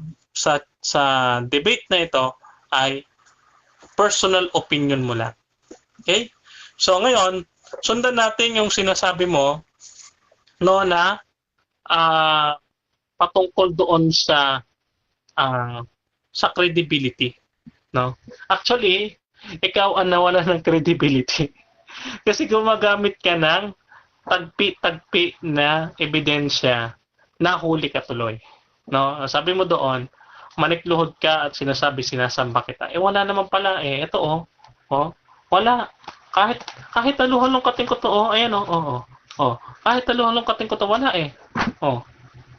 debate na ito ay personal opinion mo lang. Okay? So ngayon, sundan natin yung sinasabi mo, no, na patungkol doon sa credibility, no. Actually, ikaw ang nawala ng credibility kasi gumagamit ka ng tagpi-tagpi na ebidensya na huli ka tuloy, no. Sabi mo doon, manikluhod ka at sinasamba kita. Wala naman pala ito wala. Kahit taluhan ng kating ko to, ayan kahit taluhan ng kating ko to, wala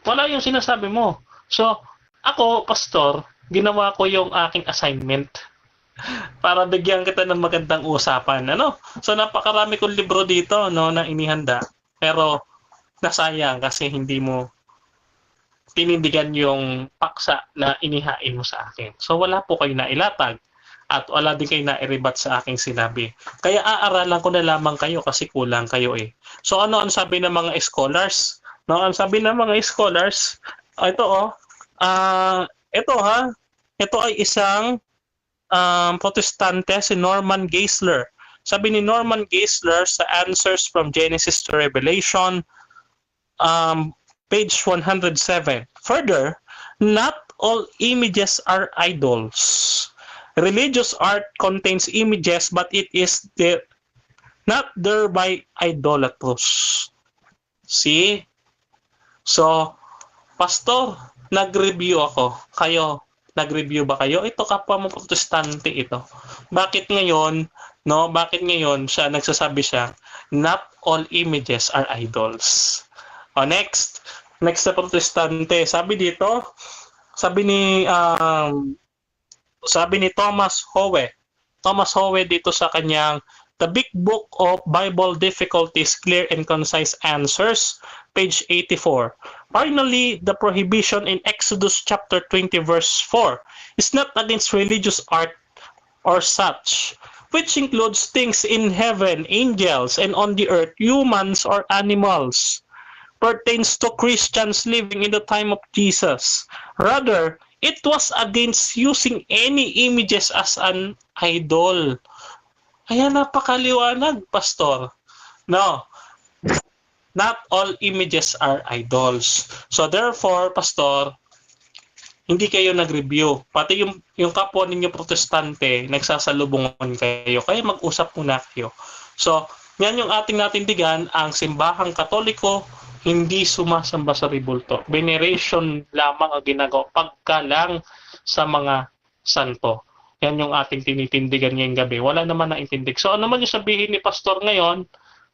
wala yung sinasabi mo. So, ako, pastor, ginawa ko yung aking assignment para bigyan kita ng magandang usapan. So, napakarami kong libro dito, no, na inihanda. Pero, nasayang kasi hindi mo tinindigan yung paksa na inihain mo sa akin. So, wala po kayo nailatag. At wala din kayo na-iribat sa aking sinabi. Kaya aaralan ko na lamang kayo kasi kulang kayo . So ano ang sabi ng mga scholars? No, ang sabi ng mga scholars, ito ay isang protestante, si Norman Geisler. Sabi ni Norman Geisler sa Answers from Genesis to Revelation, page 107. Further, not all images are idols. Religious art contains images, but it is not thereby idolatrous. See? So, Pastor, nag-review ako. Kayo, nag-review ba kayo? Ito kapwa mo protestante ito. Bakit ngayon, no? Bakit ngayon siya nagsasabi siya, not all images are idols. O next na protestante. Sabi dito, sabi ni Thomas Howe. Thomas Howe dito sa kanyang The Big Book of Bible Difficulties, Clear and Concise Answers, page 84. Finally, the prohibition in Exodus chapter 20 verse 4 is not against religious art or such, which includes things in heaven, angels, and on the earth, humans or animals, pertains to Christians living in the time of Jesus. Rather, it was against using any images as an idol. Ayan, napakaliwanag, Pastor. No, not all images are idols. So therefore, Pastor, hindi kayo nag-review. Pati yung kapwa ninyo protestante, nagsasalubungan kayo. Kaya mag-usap muna kayo. So, yan yung ating natindigan, ang simbahang Katoliko, hindi sumasamba sa ribulto. Veneration lamang ang ginagawa, pagkalang sa mga santo. Yan yung ating tinitindigan ngayong gabi. Wala naman na intindig. So ano man yung sabihin ni Pastor ngayon,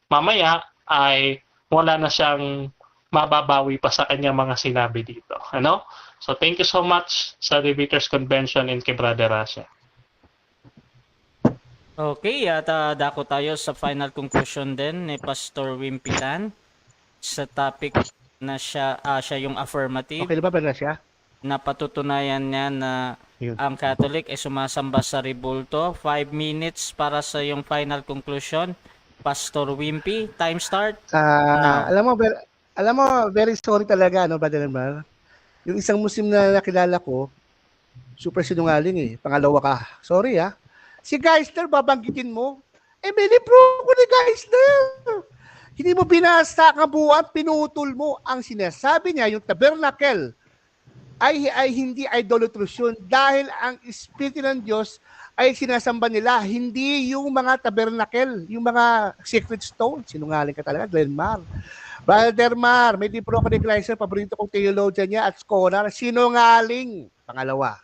mamaya ay wala na siyang mababawi pa sa kanyang mga sinabi dito. Ano? So thank you so much sa Debaters Convention and kay Brother Rasha. Okay, at dako tayo sa final conclusion din ni Pastor Wimpy Tan sa topic na siya yung affirmative. Okay na ba, Brother Rasha? Na patutunayan niya na ang Catholic ay sumasamba sa ribulto. 5 minutes para sa yung final conclusion. Pastor Wimpy, time start. Alam mo, very sorry talaga, no, Brother Mar? Yung isang Muslim na nakilala ko, super sinungaling eh. Pangalawa ka. Sorry Si Geisler, babanggitin mo. May libro ko ni Geisler. Hindi mo binasa kabuuan, pinutol mo. Ang sinasabi niya, yung tabernacle, ay hindi idolatry yun dahil ang Espiritu ng Diyos ay sinasamba nila, hindi yung mga tabernacle, yung mga sacred stone. Sinungaling ka talaga, Glenmar. Brother Mar, may libro ko ni Gleiser, paborito kong theologian niya at scholar, sinungaling. Pangalawa.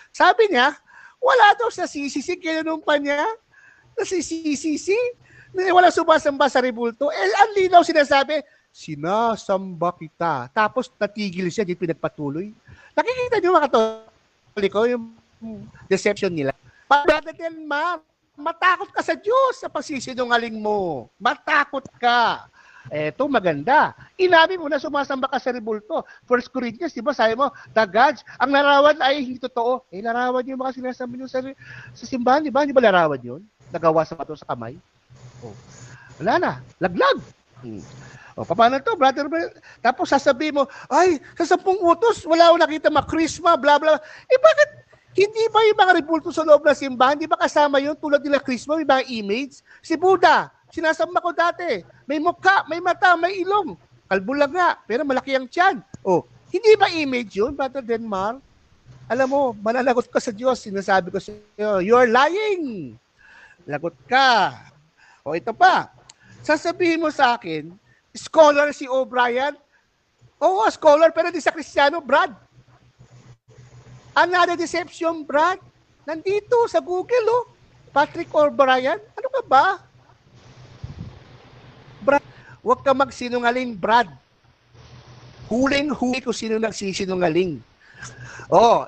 Sabi niya, wala daw sa CCC, kinanumpa niya, na si CCC, wala sumasamba sa ribulto. Ang linaw sinasabi, sinasamba kita. Tapos natigil siya, di pinagpatuloy. Nakikita niyo mga Katoliko, yung deception nila. Brother Delmar, matakot ka sa Diyos sa pagsisinungaling mo. Matakot ka. Eto, maganda. Inabi mo na sumasamba ka sa ribulto. 1 Corinthians, di ba, sabi mo, the gods, ang larawan ay hindi totoo. Larawan yung mga sinasamba nyo sa simbahan, di ba? Di ba larawan yun? Nagawa sa bato sa kamay. Wala na. Laglag. Paano to, brother? Tapos sasabihin mo, ay, sa 10 utos, wala akong nakita makrisma, bla bla. Bakit hindi ba yung mga ribulto sa loob ng simbahan? Di ba kasama yun tulad nila krisma, may mga image? Si Buddha, sinasamba ko dati. May mukha, may mata, may ilong. Kalbo lang nga, pero malaki ang tiyan. Hindi ba image yun, Brother Denmar? Alam mo, mananagot ka sa Diyos. Sinasabi ko sa iyo, you're lying. Lagot ka. Ito pa. Sasabihin mo sa akin, scholar si O'Brien? Oo, scholar, pero di sa Kristiyano, Brad. Another deception, Brad. Nandito sa Google, Patrick O'Brien. Ano ka ba? Brad, huwag ka magsinungaling, Brad. Huling-huli ko sino nagsisinungaling.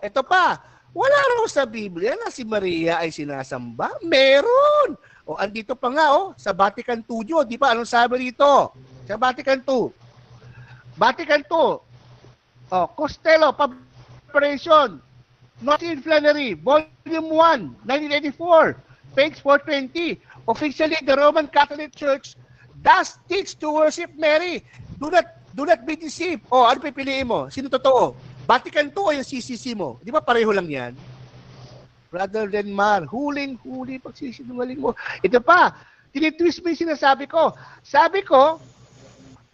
Ito pa. Wala raw sa Biblia na si Maria ay sinasamba. Meron. Andito pa nga, sa Vatican II. Di ba? Anong sabi dito? Sa Vatican II. Vatican II. Costello, Preparation. Martin Flannery, Volume 1, 1984, page 420. Officially, the Roman Catholic Church does teach to worship Mary. Do not be deceived. Ano pipiliin mo? Sino totoo? Vatican II o yung CCC mo? Di ba pareho lang yan? Brother Denmar, huling-huli pagsisinungaling mo. Ito pa, tinitwist mo yung sinasabi ko. Sabi ko,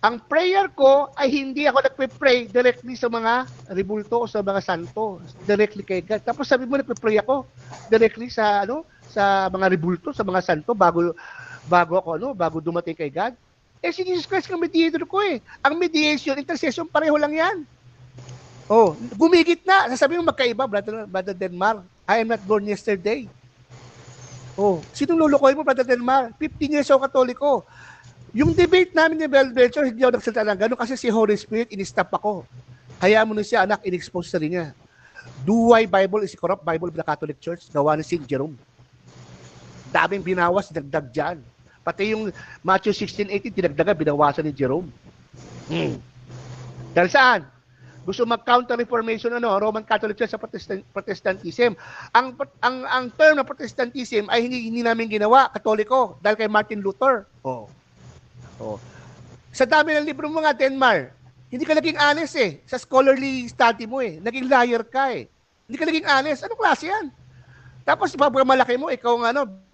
ang prayer ko ay hindi ako nagpe-pray directly sa mga ribulto o sa mga santo. Directly kay God. Tapos sabi mo, nagpe-pray ako directly sa mga ribulto, sa mga santo bago dumating kay God. Si Jesus Christ ang mediator ko eh. Ang mediation, intercession, pareho lang yan. Oh, gumigit na. Sasabihin mo magkaiba, Brother Denmar. I am not born yesterday. Oh, sinong lulukoy mo, Brother Denmar? 15 years ako Katoliko. Yung debate namin ni Belvedere, hindi ako nagsalita ng gano'n kasi si Holy Spirit, in-stop ako. Kaya mo na siya, anak, in-expose sa rin niya. Do why Bible is a corrupt Bible of the Catholic Church? Gawa ni St. Jerome. Daming binawas, dinagdag dyan. Pati yung Matthew 16:18, dinagdagan, binawasan ni Jerome. Dahil saan? Gusto mag-counter-reformation Roman Catholic Church sa Protestantism. Ang term ng Protestantism ay hindi namin ginawa, Katoliko, dahil kay Martin Luther. Sa dami ng libro mo nga, Denmar, hindi ka naging honest sa scholarly study mo Naging liar ka Hindi ka naging honest. Anong klase yan? Tapos pag malaki mo, ikaw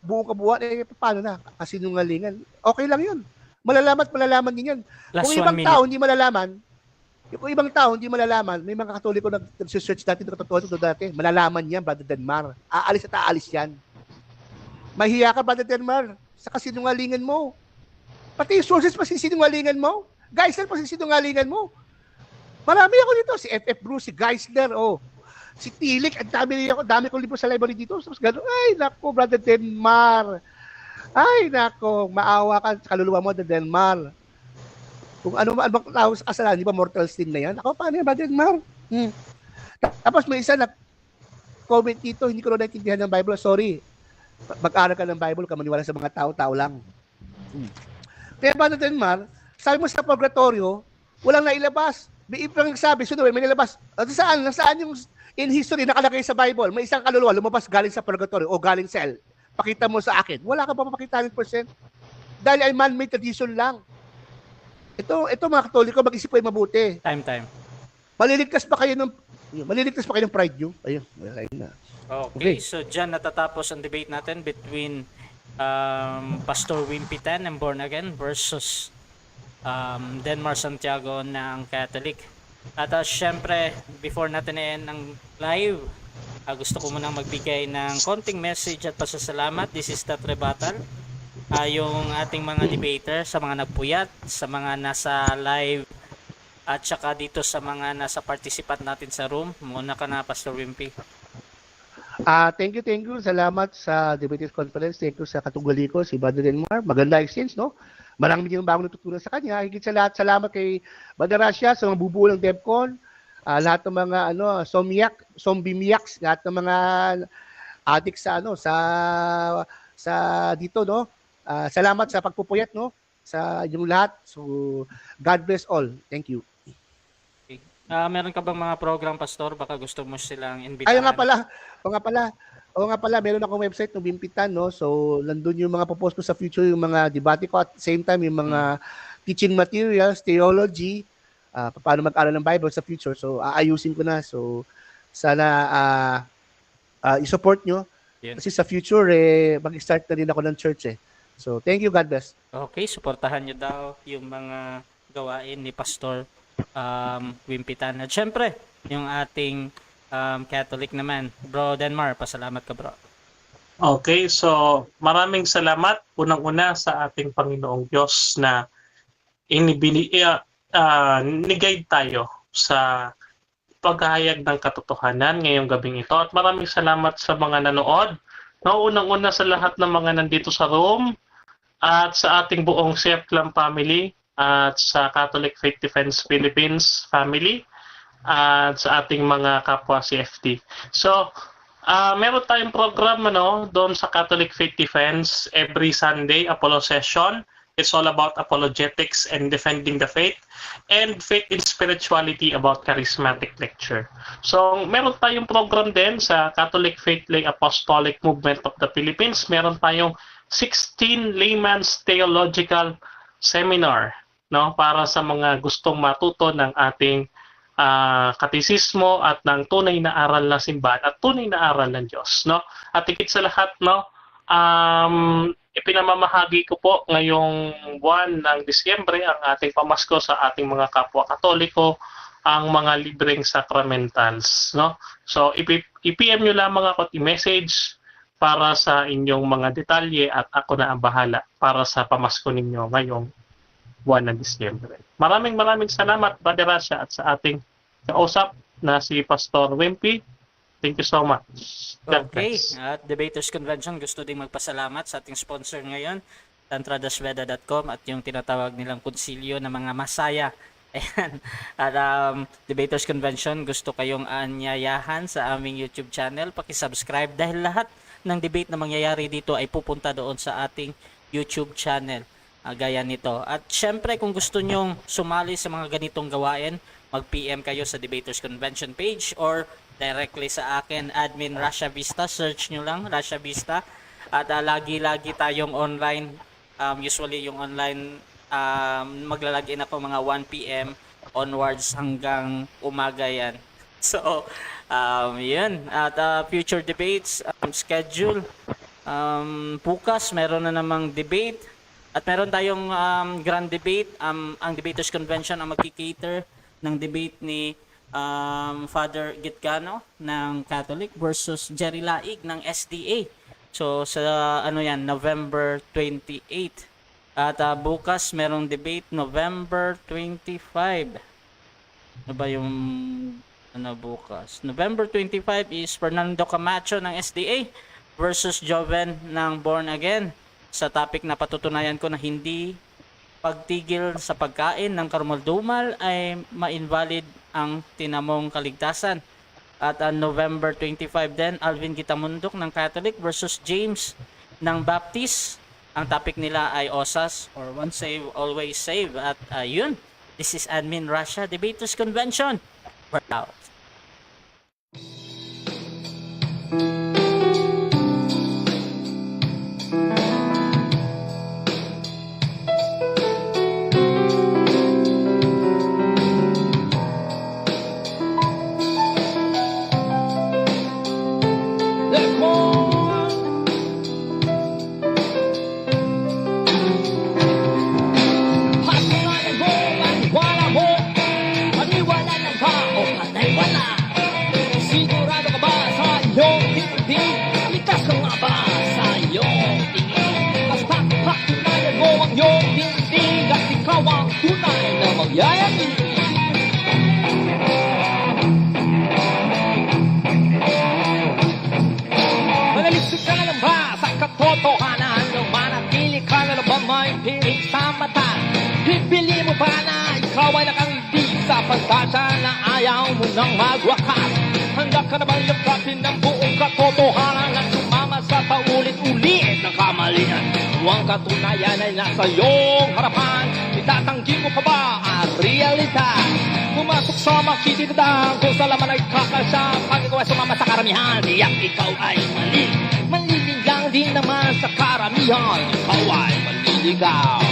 buong kabuuan, paano na? Kasinungalingan. Okay lang yun. Malalaman din yan. Kung ibang tao hindi malalaman, may mga Katoliko nag-search dati ng totoo dati. Malalaman yan, Brother Denmar. Aalis at aalis yan. Mahiya ka, Brother Denmar, sa kasinungalingan mo. Pati yung sources pa sinungalingan mo. Geisler pa sinungalingan mo. Marami ako dito. Si F.F. Bruce, si Geisler, si Tilik, ang dami kong libro sa library dito. Tapos gano'n, ay, nako, Brother Denmar. Ay, nako, maawa ka sa kaluluwa mo, Brother Denmar. Kung ano bang tao sa kasalanan, di ba mortal sin na yan? Ako, paano yan, Brother Denmar? Tapos may isa na comment dito, hindi ko na naintindihan ng Bible. Sorry. Mag-aral ka ng Bible, ka maniwala sa mga tao lang. Kaya, Brother Denmar, sabi mo sa purgatorio, walang nailabas. May ibang sabi, may nilabas. Nasaan yung in history nakalagay sa Bible? May isang kaluluwa, lumabas galing sa purgatorio o galing sa hell. Pakita mo sa akin. Wala ka pa mapakita 100%. Dahil ay man-made tradition lang. Ito mga Katoliko, mag-isip kayo mabuti. Time. Maliligtas pa kayo ng pride nyo? Ayun na. Okay, so dyan natatapos ang debate natin between Pastor Wimpy Tan ng Born Again versus Denmar Santiago ng Catholic. At syempre, before natin i-end ang live, gusto ko munang magbigay ng konting message at pasasalamat. This is that rebuttal. Yung ating mga debater, sa mga nagpuyat, sa mga nasa live, at saka dito sa mga nasa participant natin sa room. Muna ka na, Pastor Wimpy. Thank you. Salamat sa debaters conference. Thank you sa katunggali ko, si Brother Denmar. Maganda exchange, no? Marami din yung bagong natutunan sa kanya. Higit sa lahat, salamat kay Brother Rasha sa mga bubuo ng DevCon. Lahat ng mga zombie miaks, lahat ng mga addicts sa dito, no? Salamat sa pagpupuyat, no? Sa inyong lahat. So, God bless all. Thank you. Okay. Meron ka bang mga program, Pastor? Baka gusto mo silang imbitahan. Ayun nga pala, meron akong website ng Bimpitan, no? So, nandun yung mga popost ko sa future, yung mga debate ko, at same time, yung mga teaching materials, theology, paano mag-aral ng Bible sa future. So, aayusin ko na. So, sana i-support nyo. Yun. Kasi sa future, mag-start na rin ako ng church, So, thank you, God bless. Okay, suportahan nyo daw yung mga gawain ni Pastor Wimpy Tan. At syempre, yung ating Catholic naman. Bro Denmar, pasalamat ka, bro. Okay, so maraming salamat unang-una sa ating Panginoong Diyos na ni-guide tayo sa paghahayag ng katotohanan ngayong gabing ito. At maraming salamat sa mga nanood. No, unang-una sa lahat ng mga nandito sa room at sa ating buong CFLAM family at sa Catholic Faith Defense Philippines family at sa ating mga kapwa CFD. So, meron tayong program doon sa Catholic Faith Defense every Sunday, Apollo Session. It's all about apologetics and defending the faith, and faith in spirituality about charismatic lecture. So, meron tayong program din sa Catholic Faith Lay Apostolic Movement of the Philippines. Meron tayong 16 layman's theological seminar, no, para sa mga gustong matuto ng ating katisismo at ng tunay na aral na simbahan at tunay na aral ng Diyos, no? At higit sa lahat, no, ipinamamahagi ko po ngayong buwan ng Disyembre ang ating pamasko sa ating mga kapwa Katoliko, ang mga libreng sacramentals, no? So i-PM nyo lamang ako at i-message para sa inyong mga detalye at ako na ang bahala para sa pamasko ninyo ngayong buwan ng Disyembre. Maraming salamat, Brother Rasha, at sa ating kausap, na si Pastor Wimpy. Thank you so much. God Okay, bless. at Debaters Convention gusto ding magpasalamat sa ating sponsor ngayon, tantradasveda.com at yung tinatawag nilang konsilyo ng mga masaya. Ayan. At Debaters Convention, gusto kayong anyayahan sa aming YouTube channel. Paki-subscribe dahil lahat ng debate na mangyayari dito ay pupunta doon sa ating YouTube channel. Gaya nito. At syempre kung gusto nyong sumali sa mga ganitong gawain, mag-PM kayo sa Debaters Convention page or directly sa akin, admin Rasha Vista. Search nyo lang, Rasha Vista. At lagi-lagi tayong online. Usually yung online maglalagin ako mga 1 PM onwards hanggang umaga yan. So, yun. At future debates, schedule. Bukas, meron na namang debate. At meron tayong grand debate. Ang Debaters Convention ang magkikater ng debate ni Father Gitgano ng Catholic versus Jerry Laig ng SDA. So, sa November 28. At bukas merong debate November 25. Ano ba yung bukas? November 25 is Fernando Camacho ng SDA versus Joven ng Born Again. Sa topic na patutunayan ko na hindi pagtigil sa pagkain ng karumaldumal ay ma-invalid ang tinamong kaligtasan. At November 25 din, Alvin Gitamundok ng Catholic versus James ng Baptist. Ang topic nila ay OSAS or Once Save, Always Save. At yun, this is Admin Rasha, Debaters Convention. We're out. Sigurado ka ba sa iyong tingin? Likas ka nga ba sa iyong tingin? Basta patunayan mo ang iyong tingin at ikaw ang tunay na magyayabing. Manalisig ka na lang ba sa katotohanan? Manatili ka na lang ba may piling sa mata? Pipili mo ba na ikaw ay nakangiti sa pagkasa na ayaw mo nang magwakas? Handa ka na bang lagkatin ng buong katotohanan at sumama sa paulit-ulit na kamalian? Ang katunayan ay nasa iyong harapan. Itatanggi mo pa ba ang realidad? Pumasok sa makikitang kung sa laman ay kakasya. Pag ikaw ay sumama sa karamihan, tiyak ikaw ay mali. Maliling lang din naman sa karamihan, ikaw ay maliligaw.